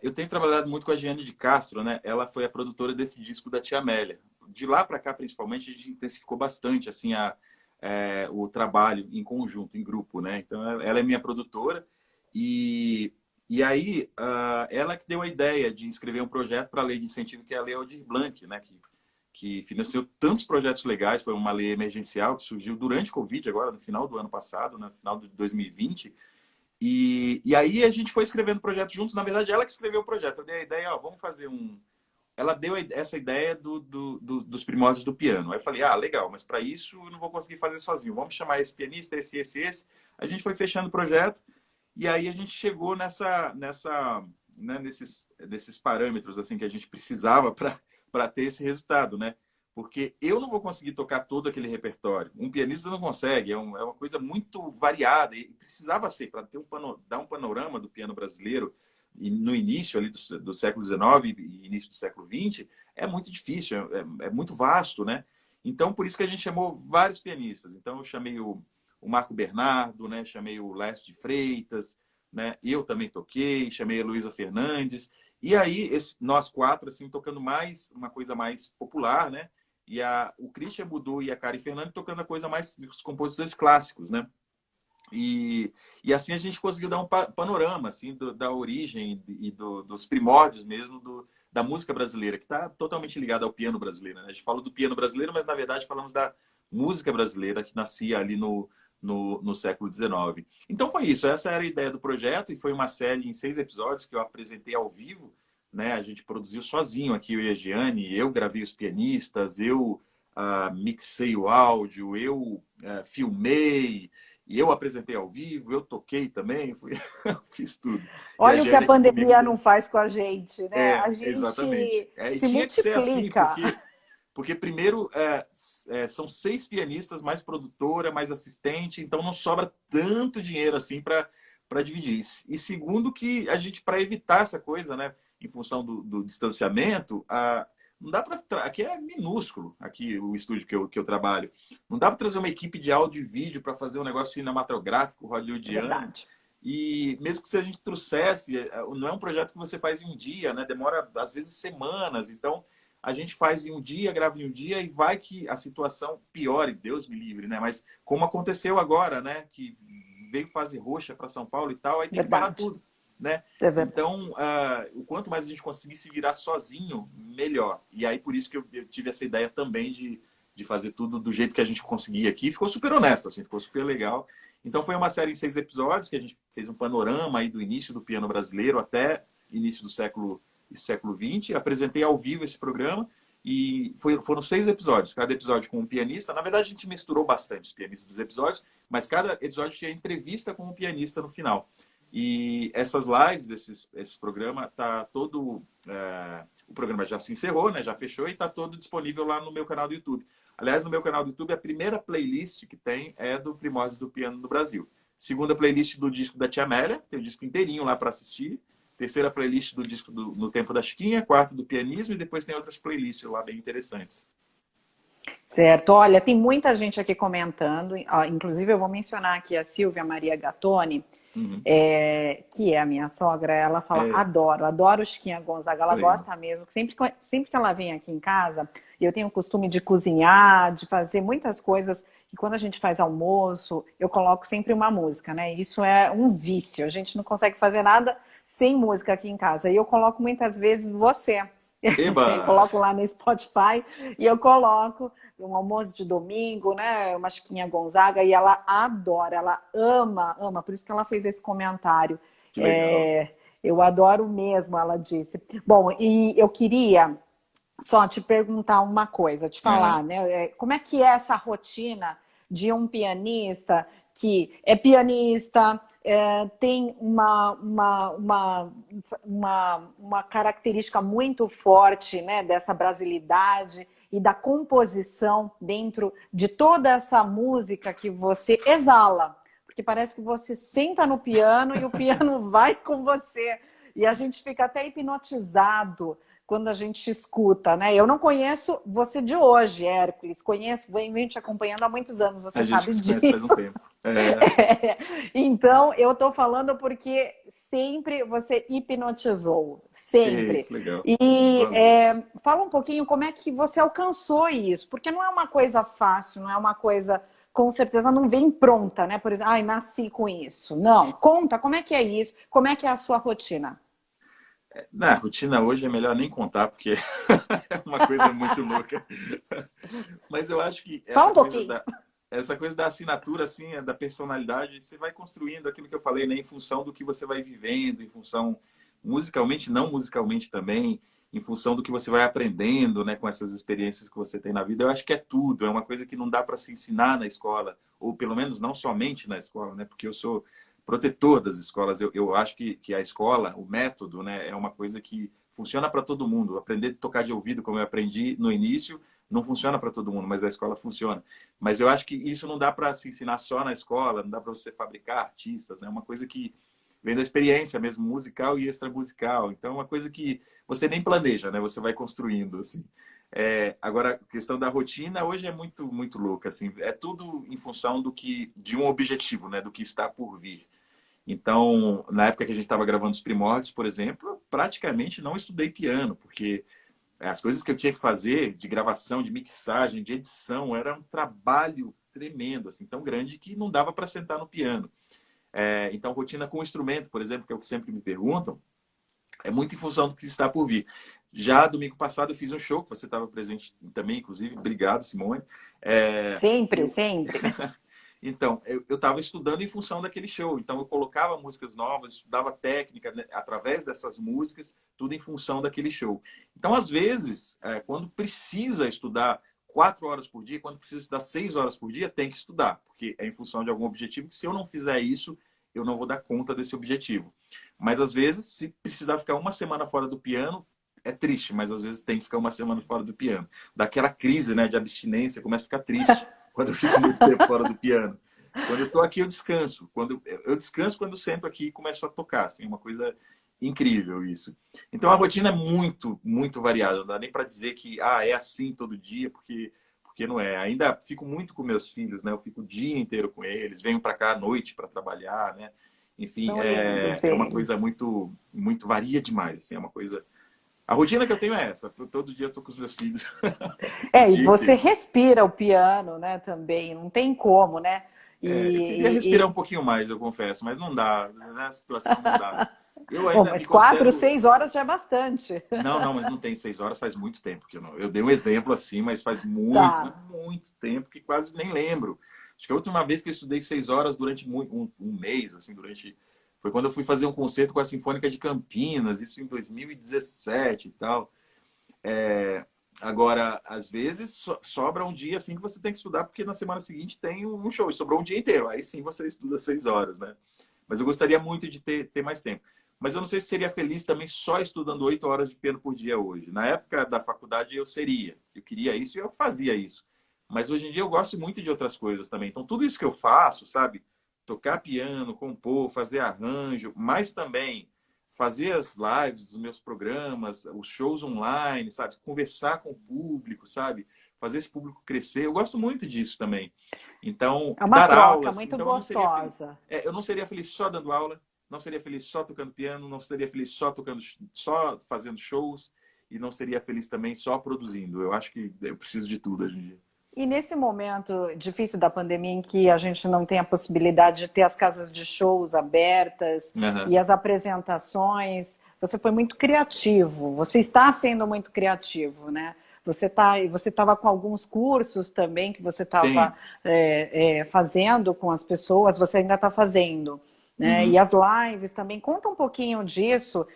Eu tenho trabalhado muito com a Giane de Castro, né? Ela foi a produtora desse disco da Tia Amélia. De lá para cá, principalmente, a gente intensificou bastante assim, o trabalho em conjunto, em grupo, né? Então, ela é minha produtora e aí ela que deu a ideia de inscrever um projeto para a lei de incentivo, que é a Lei Aldir Blanc, né? Que financiou tantos projetos legais. Foi uma lei emergencial que surgiu durante o Covid, agora no final do ano passado, no final de 2020. E aí a gente foi escrevendo o projeto juntos. Na verdade, ela que escreveu o projeto. Eu dei a ideia, vamos fazer Ela deu essa ideia dos primórdios do piano. Aí eu falei, legal, mas para isso eu não vou conseguir fazer sozinho. Vamos chamar esse pianista, esse. A gente foi fechando o projeto e aí a gente chegou né, nesses parâmetros assim que a gente precisava para ter esse resultado, né? Porque eu não vou conseguir tocar todo aquele repertório. Um pianista não consegue, é uma coisa muito variada e precisava ser para ter dar um panorama do piano brasileiro e no início ali do século XIX e início do século XX, é muito difícil, é muito vasto, né? Então, por isso que a gente chamou vários pianistas. Então, eu chamei o Marco Bernardo, né? Chamei o Laércio de Freitas, né? Eu também toquei, chamei a Luísa Fernandes. E aí, nós quatro, assim, tocando mais, uma coisa mais popular, né? E o Christian Budu e a Kari Fernandes tocando a coisa mais dos compositores clássicos, né? E assim a gente conseguiu dar um panorama assim da origem e dos primórdios mesmo da música brasileira, que está totalmente ligada ao piano brasileiro, né? A gente fala do piano brasileiro, mas na verdade falamos da música brasileira que nascia ali no século XIX. Então foi isso, essa era a ideia do projeto e foi uma série em 6 episódios que eu apresentei ao vivo, né? A gente produziu sozinho aqui, eu e a Giane, eu gravei os pianistas, eu mixei o áudio, eu filmei, e eu apresentei ao vivo, eu toquei também, fiz tudo.
Olha o que a pandemia não faz com a gente, né? A
Exatamente.
gente
E
se
tinha que ser assim,
multiplica.
porque primeiro são 6 pianistas, mais produtora, mais assistente, então não sobra tanto dinheiro assim para dividir. E segundo que a gente, para evitar essa coisa, né, em função do distanciamento, não dá para... Aqui é minúsculo, aqui o estúdio que eu trabalho. Não dá para trazer uma equipe de áudio e vídeo para fazer um negócio cinematográfico,
É
hollywoodiano.
verdade.
E mesmo que se a gente trouxesse, não é um projeto que você faz em um dia, né? Demora, às vezes, semanas. Então, a gente faz em um dia, grava em um dia e vai que a situação piore, Deus me livre, né? Mas como aconteceu agora, né? Que veio fase roxa para São Paulo e tal, aí tem que parar tudo, né? Então, o quanto mais a gente conseguir se virar sozinho, melhor. E aí, por isso que eu tive essa ideia também de fazer tudo do jeito que a gente conseguia aqui. Ficou super honesto, assim, ficou super legal. Então, foi uma série em 6 episódios que a gente fez um panorama aí do início do piano brasileiro até início do século XX. Apresentei ao vivo esse programa e foram 6 episódios, cada episódio com um pianista. Na verdade, a gente misturou bastante os pianistas dos episódios, mas cada episódio tinha entrevista com um pianista no final. E essas lives, esse programa, tá todo... o programa já se encerrou, né? Já fechou e está todo disponível lá no meu canal do YouTube. Aliás, no meu canal do YouTube, a primeira playlist que tem é do Primórdios do Piano no Brasil. Segunda playlist do disco da Tia Amélia, tem o disco inteirinho lá para assistir. Terceira playlist do disco No Tempo da Chiquinha. Quarta do pianismo e depois tem outras playlists lá bem interessantes.
Certo. Olha, tem muita gente aqui comentando, inclusive eu vou mencionar aqui a Silvia Maria Gattoni, que é a minha sogra. Ela fala, adoro Chiquinha Gonzaga, ela gosta mesmo. Sempre que ela vem aqui em casa, eu tenho o costume de cozinhar, de fazer muitas coisas, e quando a gente faz almoço, eu coloco sempre uma música, né? Isso é um vício, a gente não consegue fazer nada sem música aqui em casa. E eu coloco muitas vezes você. Eu coloco lá no Spotify e eu coloco um almoço de domingo, né? Uma Chiquinha Gonzaga, e ela adora, ela ama, por isso que ela fez esse comentário.
Que legal.
Eu adoro mesmo, ela disse. Bom, e eu queria só te perguntar uma coisa, te falar, né? Como é que é essa rotina de um pianista que é pianista, tem uma característica muito forte, né, dessa brasilidade e da composição dentro de toda essa música que você exala. Porque parece que você senta no piano e o piano vai com você. E a gente fica até hipnotizado quando a gente escuta, né? Eu não conheço você de hoje, Hércules. Venho te acompanhando há muitos anos, você sabe disso.
Faz um tempo.
Então, eu tô falando porque sempre você hipnotizou. Sempre.
Legal.
E fala um pouquinho como é que você alcançou isso. Porque não é uma coisa fácil, não é uma coisa... Com certeza não vem pronta, né? Por exemplo, nasci com isso. Não, conta como é que é isso, como é que é a sua rotina.
Na rotina hoje é melhor nem contar, porque é uma coisa muito louca. Mas eu acho que essa coisa da assinatura, assim, da personalidade, você vai construindo aquilo que eu falei, né? Em função do que você vai vivendo, em função musicalmente, não musicalmente também, em função do que você vai aprendendo, né? Com essas experiências que você tem na vida. Eu acho que é tudo, é uma coisa que não dá para se ensinar na escola, ou pelo menos não somente na escola, né? Porque eu sou protetor das escolas. Eu acho que a escola, o método, né, é uma coisa que funciona para todo mundo. Aprender a tocar de ouvido, como eu aprendi no início, não funciona para todo mundo, mas a escola funciona. Mas eu acho que isso não dá para se ensinar só na escola, não dá para você fabricar artistas, né? É uma coisa que vem da experiência mesmo, musical e extramusical. Então, é uma coisa que você nem planeja, né? Você vai construindo, assim. Agora, a questão da rotina hoje é muito, muito louca, assim. É tudo em função de um objetivo, né? Do que está por vir. Então, na época que a gente estava gravando os primórdios, por exemplo, eu praticamente não estudei piano, porque as coisas que eu tinha que fazer de gravação, de mixagem, de edição, era um trabalho tremendo, assim, tão grande que não dava para sentar no piano. Então, rotina com instrumento, por exemplo, que é o que sempre me perguntam, é muito em função do que está por vir. Já domingo passado eu fiz um show, que você estava presente também, inclusive. Obrigado, Simone.
Sempre, sempre.
Então, eu estava estudando em função daquele show. Então, eu colocava músicas novas, estudava técnica, né, através dessas músicas, tudo em função daquele show. Então, às vezes, quando precisa estudar 4 horas por dia, quando precisa estudar 6 horas por dia, tem que estudar, porque é em função de algum objetivo, que se eu não fizer isso, eu não vou dar conta desse objetivo. Mas, às vezes, se precisar ficar uma semana fora do piano, é triste, mas às vezes tem que ficar uma semana fora do piano. Daquela crise, né, de abstinência, começa a ficar triste quando eu fico muito tempo fora do piano. Quando eu estou aqui, eu descanso. Eu descanso quando eu sento aqui e começo a tocar. Assim, é uma coisa incrível isso. Então, a rotina é muito, muito variada. Não dá nem para dizer que é assim todo dia, porque não é. Ainda fico muito com meus filhos, né? Eu fico o dia inteiro com eles. Venho para cá à noite para trabalhar, né? Enfim,
São lindos
é uma coisa
eles.
muito, muito varia demais. Assim, é uma coisa... A rotina que eu tenho é essa. Todo dia eu tô com os meus filhos. O
E
dia
você
inteiro.
respira o piano, né, também, não tem como, né?
Eu queria respirar um
E,
pouquinho mais, eu confesso, mas não dá. Nessa situação não dá. Eu
bom,
ainda me
mas 4,
considero...
6 horas já é bastante.
Não, não, mas não tem 6 horas, faz muito tempo que eu não. Eu dei um exemplo assim, mas faz muito, mas
Tá.
muito tempo que quase nem lembro. Acho que a última vez que eu estudei 6 horas durante um mês, assim, foi quando eu fui fazer um concerto com a Sinfônica de Campinas, isso em 2017 e tal. Agora, às vezes, sobra um dia assim que você tem que estudar, porque na semana seguinte tem um show, e sobrou um dia inteiro. Aí sim você estuda 6 horas, né? Mas eu gostaria muito de ter mais tempo. Mas eu não sei se seria feliz também só estudando 8 horas de piano por dia hoje. Na época da faculdade eu seria. Eu queria isso e eu fazia isso. Mas hoje em dia eu gosto muito de outras coisas também. Então tudo isso que eu faço, sabe? Tocar piano, compor, fazer arranjo, mas também fazer as lives dos meus programas, os shows online, sabe? Conversar com o público, sabe? Fazer esse público crescer. Eu gosto muito disso também. Então,
É uma
dar
troca
aulas.
muito
Então, eu não seria feliz.
gostosa.
Eu não seria feliz só dando aula, não seria feliz só tocando piano, não seria feliz só tocando, só fazendo shows e não seria feliz também só produzindo. Eu acho que eu preciso de tudo hoje em dia.
E nesse momento difícil da pandemia, em que a gente não tem a possibilidade de ter as casas de shows abertas
Uhum.
e as apresentações, você foi muito criativo, você está sendo muito criativo, né? Você estava com alguns cursos também que você estava
Tem.
fazendo com as pessoas, você ainda está fazendo, né? E
Uhum.
as lives também, conta um pouquinho disso.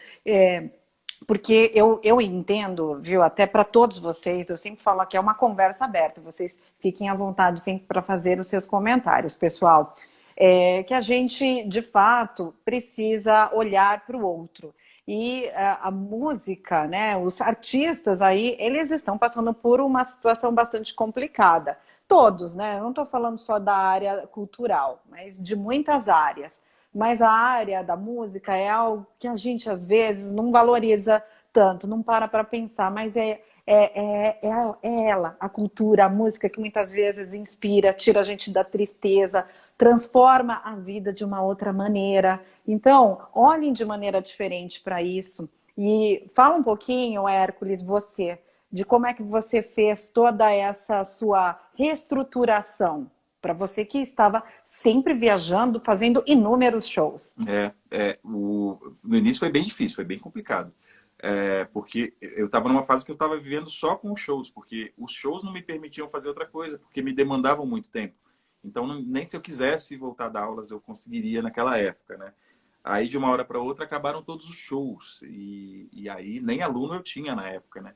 Porque eu entendo, viu, até para todos vocês, eu sempre falo que é uma conversa aberta, vocês fiquem à vontade sempre para fazer os seus comentários, pessoal. Que a gente, de fato, precisa olhar para o outro. E a música, né, os artistas aí, eles estão passando por uma situação bastante complicada. Todos, né? Eu não estou falando só da área cultural, mas de muitas áreas. Mas a área da música é algo que a gente, às vezes, não valoriza tanto, não para pensar, mas é ela, a cultura, a música, que muitas vezes inspira, tira a gente da tristeza, transforma a vida de uma outra maneira. Então, olhem de maneira diferente para isso. E fala um pouquinho, Hércules, você, de como é que você fez toda essa sua reestruturação para você que estava sempre viajando, fazendo inúmeros shows.
No início foi bem difícil, foi bem complicado. Porque eu estava numa fase que eu estava vivendo só com os shows, porque os shows não me permitiam fazer outra coisa, porque me demandavam muito tempo. Então, nem se eu quisesse voltar a dar aulas, eu conseguiria naquela época, né? Aí, de uma hora para outra, acabaram todos os shows. E aí, nem aluno eu tinha na época, né?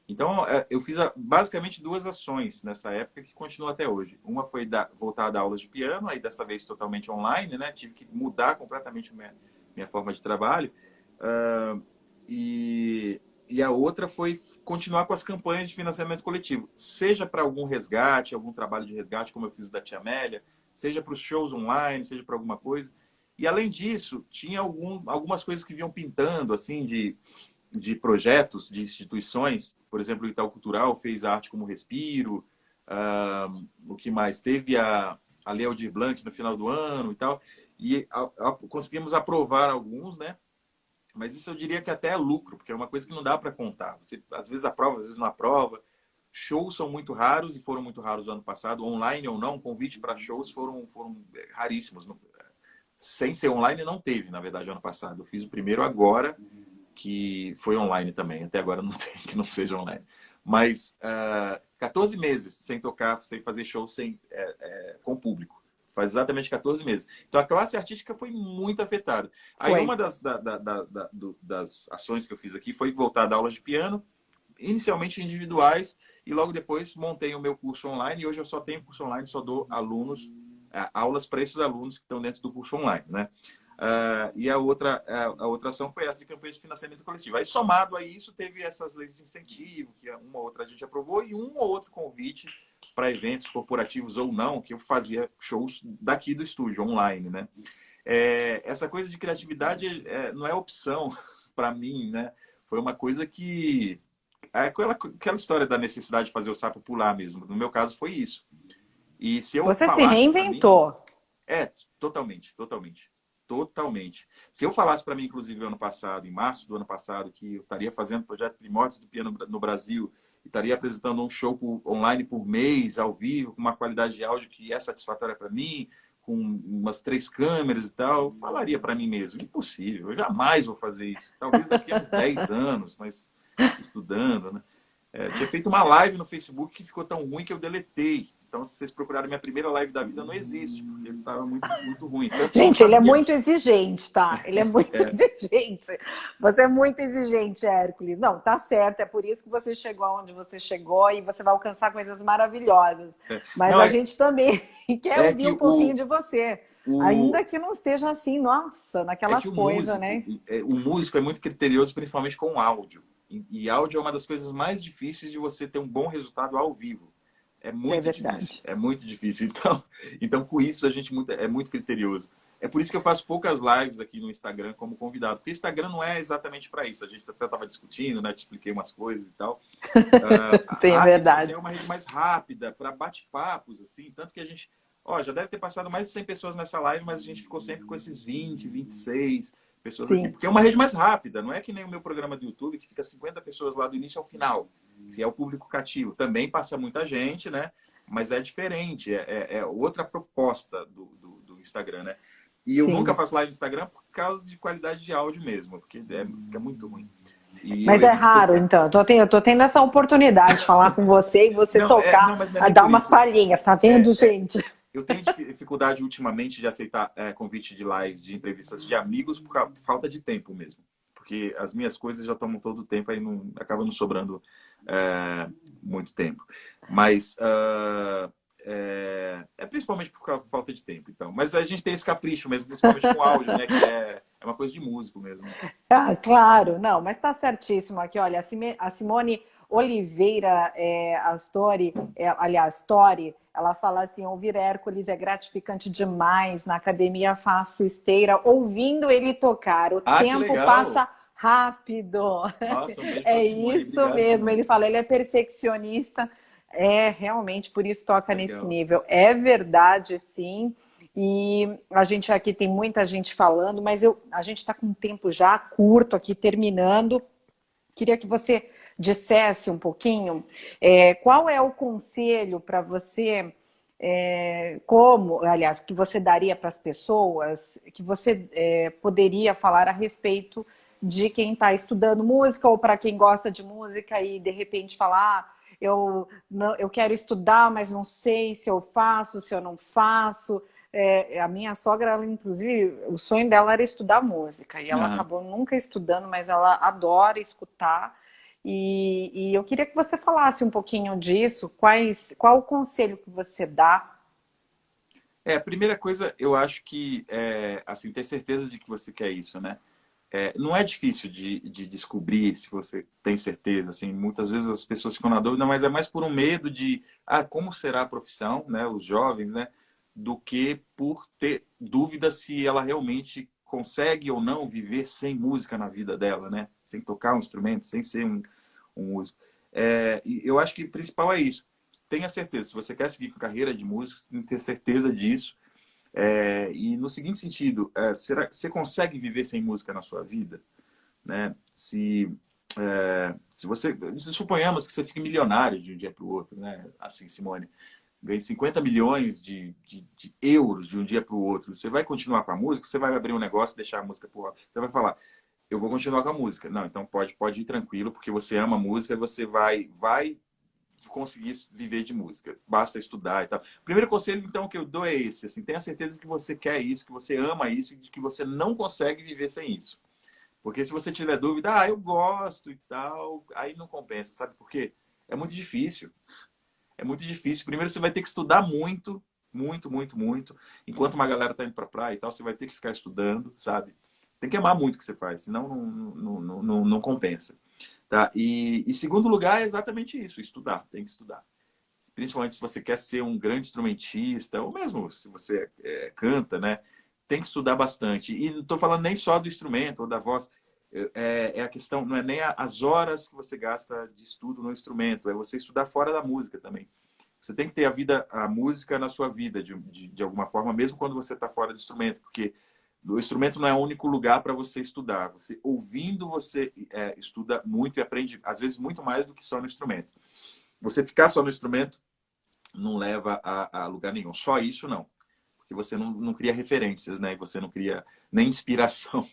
Então, eu fiz basicamente duas ações nessa época que continuam até hoje. Uma foi voltar a dar aulas de piano, aí dessa vez totalmente online, né? Tive que mudar completamente minha forma de trabalho. Uh, e a outra foi continuar com as campanhas de financiamento coletivo, seja para algum resgate, algum trabalho de resgate, como eu fiz o da Tia Amélia, seja para os shows online, seja para alguma coisa. E, além disso, tinha algumas coisas que vinham pintando, assim, de projetos, de instituições. Por exemplo, o Itaú Cultural fez arte como Respiro. O que mais? Teve a Lei Aldir Blanc no final do ano e tal. E conseguimos aprovar alguns, né? Mas isso eu diria que até é lucro, porque é uma coisa que não dá para contar. Você, às vezes aprova, às vezes não aprova. Shows são muito raros e foram muito raros no ano passado. Online ou não, convite para shows foram raríssimos. Sem ser online, não teve, na verdade, ano passado. Eu fiz o primeiro agora, que foi online também. Até agora não tem que não seja online. Mas 14 meses sem tocar, sem fazer show com público. Faz exatamente 14 meses. Então, a classe artística foi muito afetada. Aí, uma das ações que eu fiz aqui foi voltar a dar aulas de piano, inicialmente individuais, e logo depois montei o meu curso online. E hoje eu só tenho curso online, só dou aulas para esses alunos que estão dentro do curso online, né? E a outra ação foi essa de campanha de financiamento coletivo. Aí, somado a isso, teve essas leis de incentivo, que uma ou outra a gente aprovou, e um ou outro convite para eventos corporativos ou não, que eu fazia shows daqui do estúdio, online, né? Essa coisa de criatividade não é opção para mim, né? Foi uma coisa que... aquela história da necessidade de fazer o sapo pular mesmo. No meu caso, foi isso. E se eu
Você se
falasse para mim...
reinventou.
Totalmente, totalmente. Totalmente. Se eu falasse para mim, inclusive, ano passado, em março do ano passado, que eu estaria fazendo o projeto Primórdios do Piano no Brasil, e estaria apresentando um show online por mês, ao vivo, com uma qualidade de áudio que é satisfatória para mim, com umas 3 câmeras e tal, eu falaria para mim mesmo, impossível, eu jamais vou fazer isso. Talvez daqui a uns 10 anos, mas estudando, né? Tinha feito uma live no Facebook que ficou tão ruim que eu deletei. Então, se vocês procurarem minha primeira live da vida, não existe, porque estava muito, muito ruim.
Gente, ele é muito exigente, tá? Ele é muito exigente. Você é muito exigente, Hércules. Não, tá certo. É por isso que você chegou onde você chegou e você vai alcançar coisas maravilhosas. Mas a gente também quer ouvir um pouquinho de você. Ainda que não esteja assim, nossa, naquela coisa, né?
O músico é muito criterioso, principalmente com áudio. E áudio é uma das coisas mais difíceis de você ter um bom resultado ao vivo. É muito difícil. É muito difícil. Então, com isso, a gente é muito criterioso. É por isso que eu faço poucas lives aqui no Instagram como convidado. Porque o Instagram não é exatamente para isso. A gente até estava discutindo, né? Te expliquei umas coisas e tal.
A rede social
é uma rede mais rápida, para bate-papos, assim. Tanto que a gente... já deve ter passado mais de 100 pessoas nessa live, mas a gente ficou sempre com esses 20, 26 pessoas aqui. Porque é uma rede mais rápida. Não é que nem o meu programa do YouTube, que fica 50 pessoas lá do início ao final. Se é o público cativo. Também passa muita gente, né? Mas é diferente. É outra proposta do Instagram, né? E eu nunca faço live no Instagram por causa de qualidade de áudio mesmo, porque fica muito ruim.
Mas é raro, então. Eu tô tendo essa oportunidade de falar com você e você tocar, dar umas palhinhas, tá vendo, gente?
Eu tenho dificuldade ultimamente de aceitar convite de lives, de entrevistas de amigos, por falta de tempo mesmo. Porque as minhas coisas já tomam todo o tempo, aí acaba não sobrando muito tempo. Mas principalmente por falta de tempo, então. Mas a gente tem esse capricho mesmo, principalmente com áudio, né? Que é uma coisa de músico mesmo.
Claro, não, mas tá certíssimo aqui. Olha, a Simone Oliveira Astori, ela fala assim: ouvir Hércules é gratificante demais. Na academia faço esteira, ouvindo ele tocar. O tempo passa rápido.
Nossa, um beijo pra Simone.
Isso obrigado, mesmo. Simone. Ele fala, ele é perfeccionista. Realmente, por isso toca nesse nível. É verdade, sim. E a gente aqui tem muita gente falando, mas a gente está com um tempo já curto aqui, terminando. Queria que você dissesse um pouquinho qual é o conselho para você, que você daria para as pessoas, que você poderia falar a respeito de quem está estudando música ou para quem gosta de música e de repente falar, eu quero estudar, mas não sei se eu faço, se eu não faço. A minha sogra, ela, inclusive, o sonho dela era estudar música. E ela acabou nunca estudando, mas ela adora escutar. E eu queria que você falasse um pouquinho disso, qual o conselho que você dá?
A primeira coisa, eu acho que assim, ter certeza de que você quer isso, né? Não é difícil de descobrir se você tem certeza, assim, muitas vezes as pessoas ficam na dúvida, mas é mais por um medo de, como será a profissão, né, os jovens, né, do que por ter dúvida se ela realmente consegue ou não viver sem música na vida dela, né, sem tocar um instrumento, sem ser um músico. E eu acho que o principal é isso. Tenha certeza, se você quer seguir com carreira de músico, você tem que ter certeza disso. E no seguinte sentido, será que você consegue viver sem música na sua vida? Né? Se você, suponhamos que você fique milionário de um dia para o outro, né? Assim, Simone, ganhe 50 milhões de euros de um dia para o outro. Você vai continuar com a música? Você vai abrir um negócio e deixar a música por lá? Você vai falar, eu vou continuar com a música. Não, então pode ir tranquilo, porque você ama a música e você vai conseguir viver de música. Basta estudar e tal. O primeiro conselho, então, que eu dou é esse. Assim, tenha certeza que você quer isso, que você ama isso e de que você não consegue viver sem isso. Porque se você tiver dúvida, eu gosto e tal, aí não compensa. Sabe por quê? É muito difícil. É muito difícil. Primeiro você vai ter que estudar muito, muito, muito, muito. Enquanto uma galera tá indo pra praia e tal, você vai ter que ficar estudando, sabe? Você tem que amar muito o que você faz, senão não compensa. Tá? E segundo lugar é exatamente isso, estudar, tem que estudar. Principalmente se você quer ser um grande instrumentista, ou mesmo se você canta, né? Tem que estudar bastante. E não estou falando nem só do instrumento ou da voz, a questão, não é nem as horas que você gasta de estudo no instrumento, é você estudar fora da música também. Você tem que ter a música na sua vida, de alguma forma, mesmo quando você está fora do instrumento, porque o instrumento não é o único lugar para você estudar. Você ouvindo, você estuda muito e aprende, às vezes, muito mais do que só no instrumento. Você ficar só no instrumento não leva a lugar nenhum. Só isso, não. Porque você não cria referências, né? E você não cria nem inspiração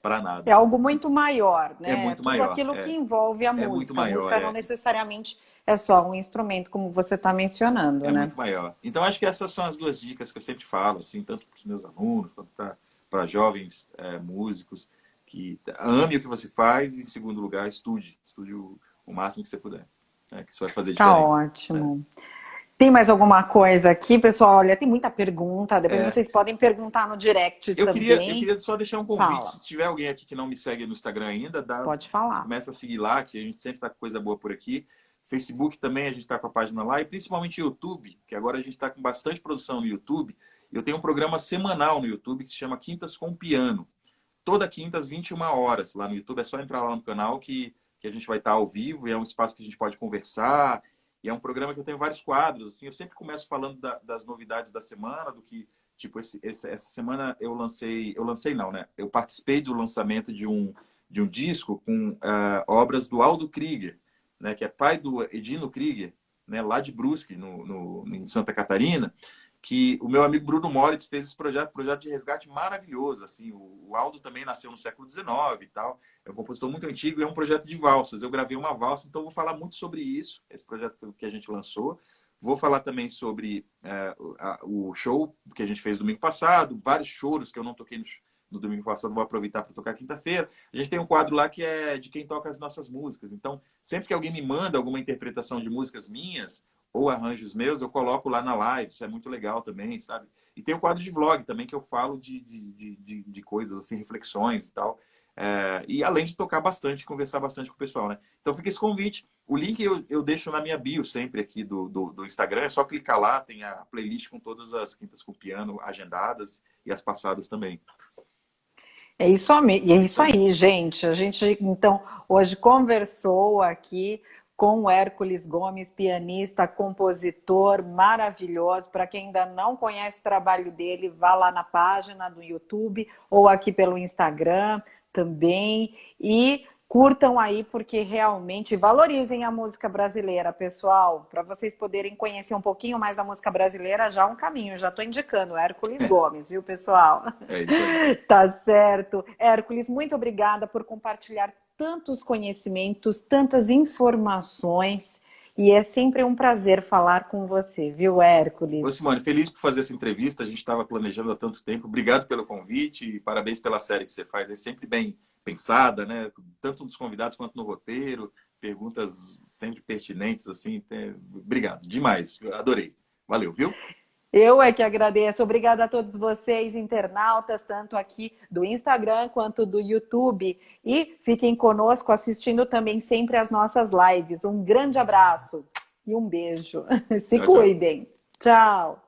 para
É
nada.
algo muito maior,
É
né?
muito
Tudo
maior.
aquilo que envolve a
É muito
música. A
maior.
música não necessariamente é só um instrumento, como você está mencionando,
É
né?
muito maior. Então, acho que essas são as duas dicas que eu sempre falo, assim, tanto para os meus alunos, quanto para jovens músicos, que ame o que você faz e, em segundo lugar, estude. Estude o máximo que você puder. Que isso vai fazer
Tá
diferença. Né?
ótimo. Tem mais alguma coisa aqui, pessoal? Olha, tem muita pergunta. Depois
É,
vocês podem perguntar no direct
eu
também.
queria só deixar um convite.
Fala,
Se tiver alguém aqui que não me segue no Instagram ainda,
pode falar.
começa a seguir lá, que a gente sempre está com coisa boa por aqui. Facebook também, a gente está com a página lá. E principalmente YouTube, que agora a gente está com bastante produção no YouTube. Eu tenho um programa semanal no YouTube que se chama Quintas com Piano. Toda quinta às 21 horas lá no YouTube. É só entrar lá no canal que a gente vai estar ao vivo. E é um espaço que a gente pode conversar. E é um programa que eu tenho vários quadros. Assim, eu sempre começo falando das novidades da semana, do que... Tipo, essa semana eu lancei não, né? Eu participei do lançamento de um disco com obras do Aldo Krieger, né? Que é pai do Edino Krieger, né? Lá de Brusque, em Santa Catarina, que o meu amigo Bruno Moritz fez esse projeto de resgate maravilhoso. Assim, o Aldo também nasceu no século XIX e tal. É um compositor muito antigo e é um projeto de valsas. Eu gravei uma valsa, então eu vou falar muito sobre isso, esse projeto que a gente lançou. Vou falar também sobre o show que a gente fez domingo passado, vários choros que eu não toquei no domingo passado, vou aproveitar para tocar quinta-feira. A gente tem um quadro lá que é de quem toca as nossas músicas. Então, sempre que alguém me manda alguma interpretação de músicas minhas ou arranjos meus, eu coloco lá na live. Isso é muito legal também, sabe? E tem o quadro de vlog também, que eu falo de coisas, assim, reflexões e tal. E além de tocar bastante, conversar bastante com o pessoal, né? Então fica esse convite. O link eu deixo na minha bio sempre aqui do Instagram. É só clicar lá, tem a playlist com todas as quintas com piano agendadas e as passadas também.
É isso aí, gente. A gente, então, hoje conversou aqui com o Hércules Gomes, pianista, compositor maravilhoso. Para quem ainda não conhece o trabalho dele, vá lá na página do YouTube ou aqui pelo Instagram também. E curtam aí, porque realmente valorizem a música brasileira, pessoal. Para vocês poderem conhecer um pouquinho mais da música brasileira, já é um caminho. Já estou indicando Hércules Gomes, viu, pessoal?
É isso aí.
Tá certo. Hércules, muito obrigada por compartilhar tantos conhecimentos, tantas informações. E é sempre um prazer falar com você, viu,
Ô,
Hércules?
Simone, feliz por fazer essa entrevista. A gente estava planejando há tanto tempo. Obrigado pelo convite e parabéns pela série que você faz. É sempre bem pensada, né? Tanto nos convidados quanto no roteiro. perguntas sempre pertinentes, assim. Obrigado, demais. Adorei. Valeu, viu?
Eu é que agradeço. Obrigada a todos vocês, internautas, tanto aqui do Instagram quanto do YouTube. E fiquem conosco assistindo também sempre as nossas lives. Um grande abraço e um beijo. Se
Tchau, tchau.
cuidem. Tchau.